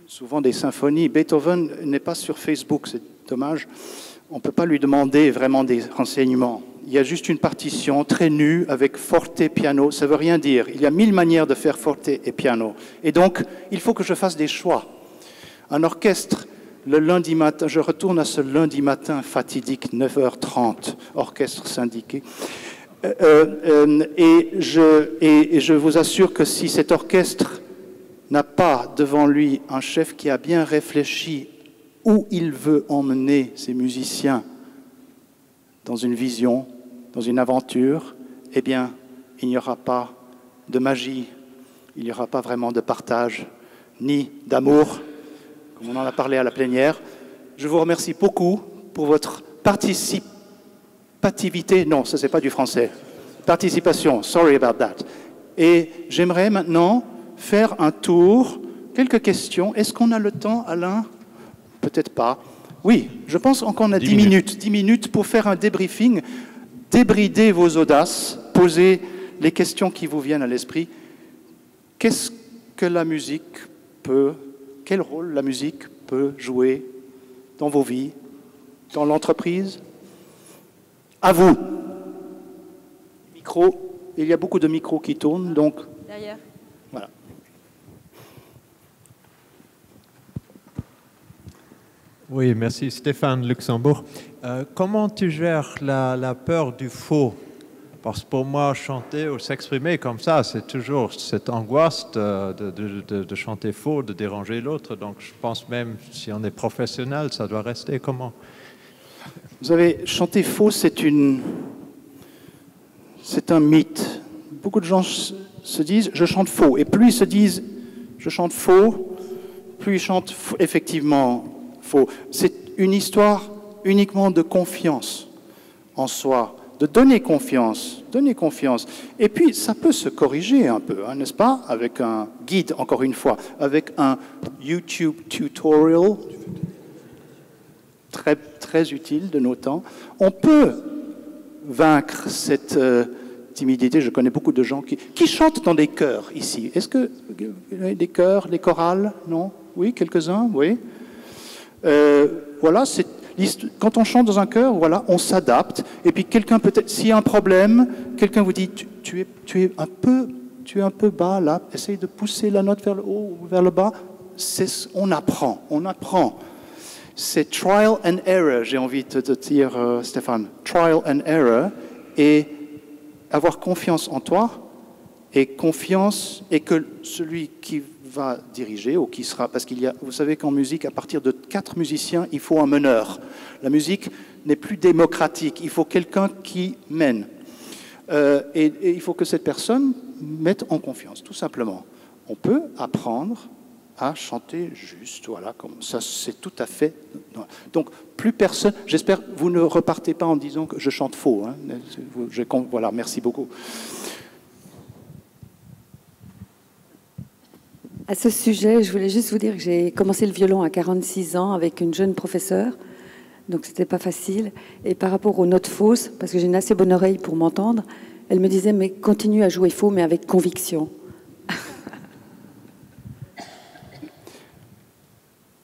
souvent des symphonies. Beethoven n'est pas sur Facebook, c'est dommage. On ne peut pas lui demander vraiment des renseignements. Il y a juste une partition très nue avec forte et piano. Ça ne veut rien dire. Il y a 1000 manières de faire forte et piano. Et donc, il faut que je fasse des choix. Un orchestre, le lundi matin, je retourne à ce lundi matin fatidique, 9h30, orchestre syndiqué. Et je vous assure que si cet orchestre n'a pas devant lui un chef qui a bien réfléchi où il veut emmener ses musiciens dans une vision, dans une aventure, eh bien, il n'y aura pas de magie, il n'y aura pas vraiment de partage, ni d'amour, comme on en a parlé à la plénière. Je vous remercie beaucoup pour votre participativité. Non, ça, c'est pas du français. Participation, sorry about that. Et j'aimerais maintenant faire un tour, quelques questions. Est-ce qu'on a le temps, Alain? Peut-être pas. Oui, je pense qu'on a 10 minutes. 10 minutes pour faire un débriefing, débrider vos audaces, poser les questions qui vous viennent à l'esprit. Qu'est-ce que la musique peut, quel rôle la musique peut jouer dans vos vies, dans l'entreprise? À vous. Micro, il y a beaucoup de micros qui tournent, donc... Derrière. Voilà. Oui, merci. Stéphane, Luxembourg. Comment tu gères la peur du faux? Parce que pour moi, chanter ou s'exprimer comme ça, c'est toujours cette angoisse de chanter faux, de déranger l'autre. Donc je pense même, si on est professionnel, ça doit rester comment? Vous savez, chanter faux, c'est un mythe. Beaucoup de gens se disent « je chante faux ». Et plus ils se disent « je chante faux », plus ils chantent effectivement faux. C'est une histoire uniquement de confiance en soi, de donner confiance. Et puis, ça peut se corriger un peu, hein, n'est-ce pas? Avec un guide, encore une fois, avec un YouTube tutorial très, très utile de nos temps. On peut vaincre cette timidité. Je connais beaucoup de gens qui chantent dans des chœurs ici. Est-ce que des chœurs, des chorales? Non? Oui, quelques-uns, oui. Voilà, quand on chante dans un chœur, voilà, on s'adapte. Et puis quelqu'un peut-être, s'il y a un problème, quelqu'un vous dit tu es un peu bas là. Essaye de pousser la note vers le haut ou vers le bas. On apprend. C'est trial and error. J'ai envie de te dire, Stéphane, trial and error. Et avoir confiance en toi et confiance, et que celui qui va diriger ou qui sera, parce qu'il y a, vous savez qu'en musique, à partir de 4 musiciens, il faut un meneur. La musique n'est plus démocratique, il faut quelqu'un qui mène. Et il faut que cette personne mette en confiance, tout simplement. On peut apprendre à chanter juste, voilà, comme ça, c'est tout à fait... Donc, plus personne... J'espère que vous ne repartez pas en disant que je chante faux. Hein. Voilà, merci beaucoup. À ce sujet, je voulais juste vous dire que j'ai commencé le violon à 46 ans avec une jeune professeure, donc c'était pas facile. Et par rapport aux notes fausses, parce que j'ai une assez bonne oreille pour m'entendre, elle me disait, mais continue à jouer faux, mais avec conviction.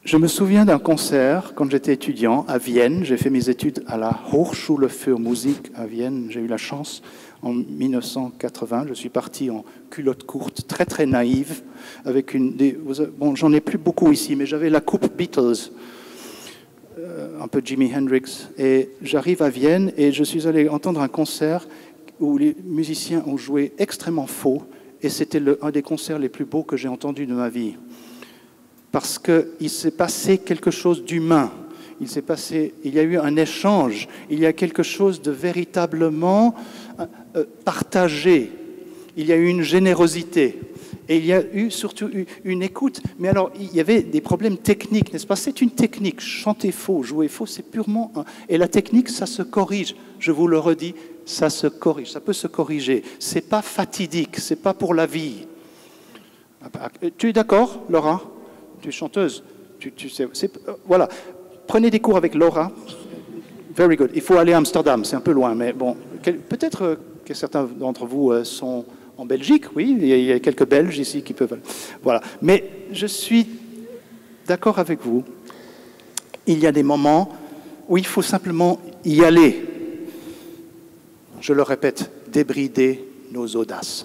Je me souviens d'un concert quand j'étais étudiant à Vienne. J'ai fait mes études à la Hochschule für Musik à Vienne. J'ai eu la chance en 1980. Je suis parti en culotte courte, très très naïve, avec bon, j'en ai plus beaucoup ici, mais j'avais la coupe Beatles, un peu Jimi Hendrix. Et j'arrive à Vienne et je suis allé entendre un concert où les musiciens ont joué extrêmement faux. Et c'était un des concerts les plus beaux que j'ai entendus de ma vie. Parce qu'il s'est passé quelque chose d'humain, il y a eu un échange, il y a quelque chose de véritablement partagé, il y a eu une générosité, et il y a eu surtout une écoute. Mais alors, il y avait des problèmes techniques, n'est-ce pas? C'est une technique, chanter faux, jouer faux, c'est purement... Et la technique, ça se corrige, je vous le redis, ça se corrige, ça peut se corriger. C'est pas fatidique, c'est pas pour la vie. Tu es d'accord, Laura? Tu es chanteuse, tu sais, voilà. Prenez des cours avec Laura. Very good. Il faut aller à Amsterdam, c'est un peu loin, mais bon, peut-être que certains d'entre vous sont en Belgique, oui, il y a quelques Belges ici qui peuvent... Voilà. Mais je suis d'accord avec vous. Il y a des moments où il faut simplement y aller. Je le répète, débrider nos audaces.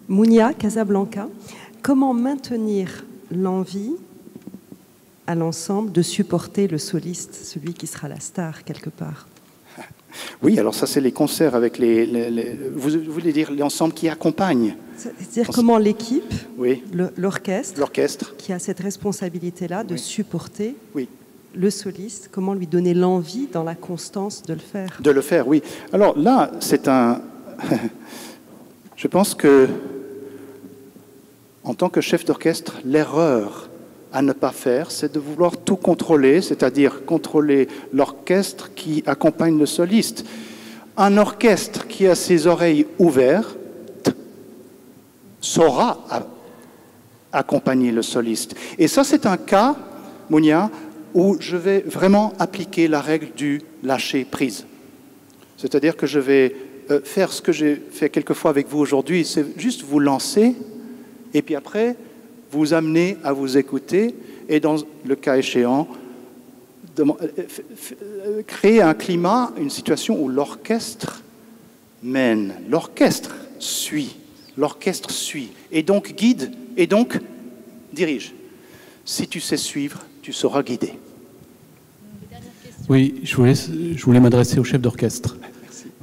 Mounia, Casablanca, comment maintenir l'envie à l'ensemble de supporter le soliste, celui qui sera la star quelque part? Oui, alors ça c'est les concerts avec vous voulez dire l'ensemble qui accompagne? C'est-à-dire comment l'équipe, oui. l'orchestre, qui a cette responsabilité-là de oui. supporter oui. le soliste, comment lui donner l'envie dans la constance de le faire? De le faire, oui. Alors là, c'est un... Je pense que en tant que chef d'orchestre, l'erreur à ne pas faire, c'est de vouloir tout contrôler, c'est-à-dire contrôler l'orchestre qui accompagne le soliste. Un orchestre qui a ses oreilles ouvertes saura accompagner le soliste. Et ça, c'est un cas, Mounia, où je vais vraiment appliquer la règle du lâcher prise. C'est-à-dire que je vais faire ce que j'ai fait quelquefois avec vous aujourd'hui, c'est juste vous lancer, et puis après, vous amener à vous écouter, et dans le cas échéant, créer un climat, une situation où l'orchestre mène, l'orchestre suit, et donc guide, et donc dirige. Si tu sais suivre, tu sauras guider. Oui, je voulais m'adresser au chef d'orchestre.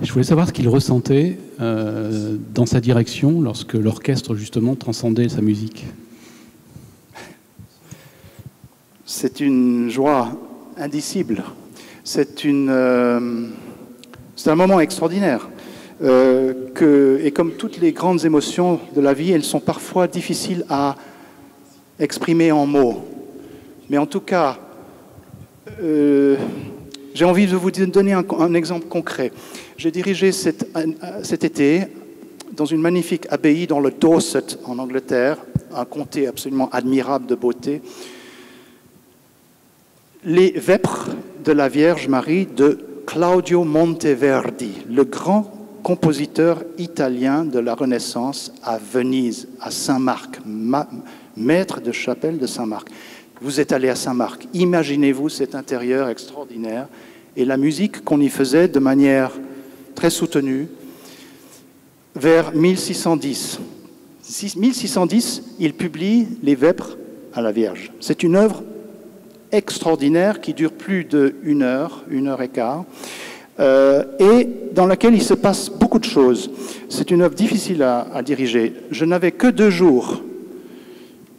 Je voulais savoir ce qu'il ressentait dans sa direction lorsque l'orchestre, justement, transcendait sa musique. C'est une joie indicible. C'est un moment extraordinaire. Et comme toutes les grandes émotions de la vie, elles sont parfois difficiles à exprimer en mots. Mais en tout cas, j'ai envie de vous donner un exemple concret. J'ai dirigé cet été dans une magnifique abbaye dans le Dorset, en Angleterre, un comté absolument admirable de beauté, les Vêpres de la Vierge Marie de Claudio Monteverdi, le grand compositeur italien de la Renaissance à Venise, à Saint-Marc, maître de chapelle de Saint-Marc. Vous êtes allé à Saint-Marc, imaginez-vous cet intérieur extraordinaire et la musique qu'on y faisait de manière très soutenue. Vers 1610, il publie les Vêpres à la Vierge. C'est une œuvre extraordinaire qui dure plus d'1 heure, 1 heure et quart. et dans laquelle il se passe beaucoup de choses. C'est une œuvre difficile à diriger. Je n'avais que 2 jours.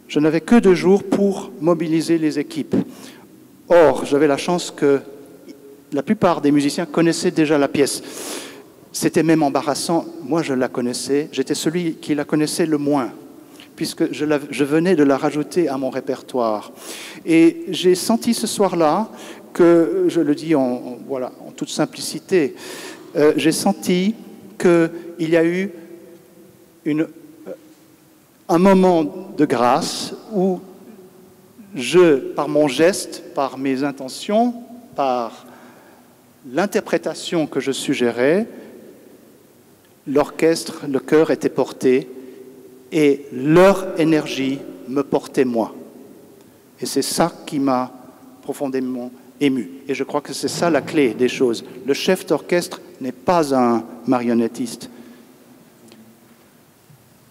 Je n'avais que 2 jours pour mobiliser les équipes. Or, j'avais la chance que la plupart des musiciens connaissaient déjà la pièce. C'était même embarrassant. Moi, je la connaissais. J'étais celui qui la connaissait le moins, puisque je venais de la rajouter à mon répertoire. Et j'ai senti ce soir-là que, je le dis en toute simplicité, j'ai senti qu'il y a eu un moment de grâce où par mon geste, par mes intentions, par l'interprétation que je suggérais, l'orchestre, le chœur était porté et leur énergie me portait moi. Et c'est ça qui m'a profondément ému. Et je crois que c'est ça la clé des choses. Le chef d'orchestre n'est pas un marionnettiste.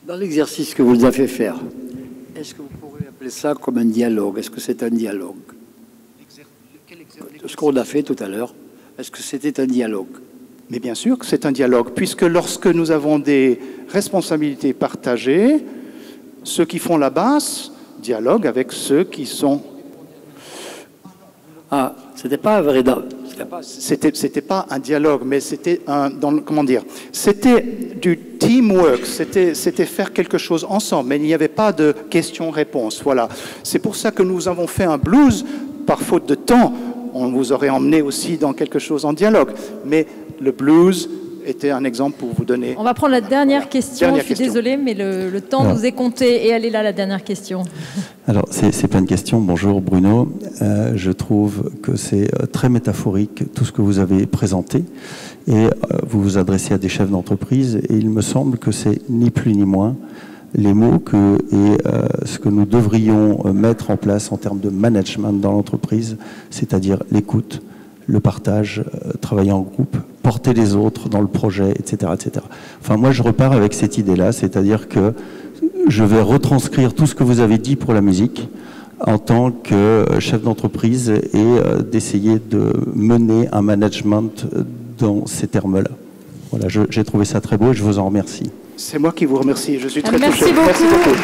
Dans l'exercice que vous nous avez fait faire, est-ce que vous pourriez appeler ça comme un dialogue? Est-ce que c'est un dialogue? Ce qu'on a fait tout à l'heure, est-ce que c'était un dialogue? Mais bien sûr que c'est un dialogue, puisque lorsque nous avons des responsabilités partagées, ceux qui font la basse dialoguent avec ceux qui sont... Ah, c'était pas un vrai... C'était pas un dialogue, mais c'était comment dire, c'était du teamwork, c'était faire quelque chose ensemble, mais il n'y avait pas de questions-réponses. Voilà. C'est pour ça que nous avons fait un blues, par faute de temps. On vous aurait emmené aussi dans quelque chose en dialogue, mais le blues était un exemple pour vous donner... On va prendre la dernière question. Je suis désolée, mais le temps nous est compté. Et elle est là, la dernière question. Alors, c'est pas une question. Bonjour Bruno. Je trouve que c'est très métaphorique tout ce que vous avez présenté. Et vous vous adressez à des chefs d'entreprise. Et il me semble que c'est ni plus ni moins les mots ce que nous devrions mettre en place en termes de management dans l'entreprise, c'est-à-dire l'écoute, le partage, travailler en groupe, porter les autres dans le projet, etc., etc. Enfin, moi, je repars avec cette idée-là, c'est-à-dire que je vais retranscrire tout ce que vous avez dit pour la musique en tant que chef d'entreprise et d'essayer de mener un management dans ces termes-là. Voilà, j'ai trouvé ça très beau et je vous en remercie. C'est moi qui vous remercie. Je suis très touché. Merci beaucoup. Merci beaucoup.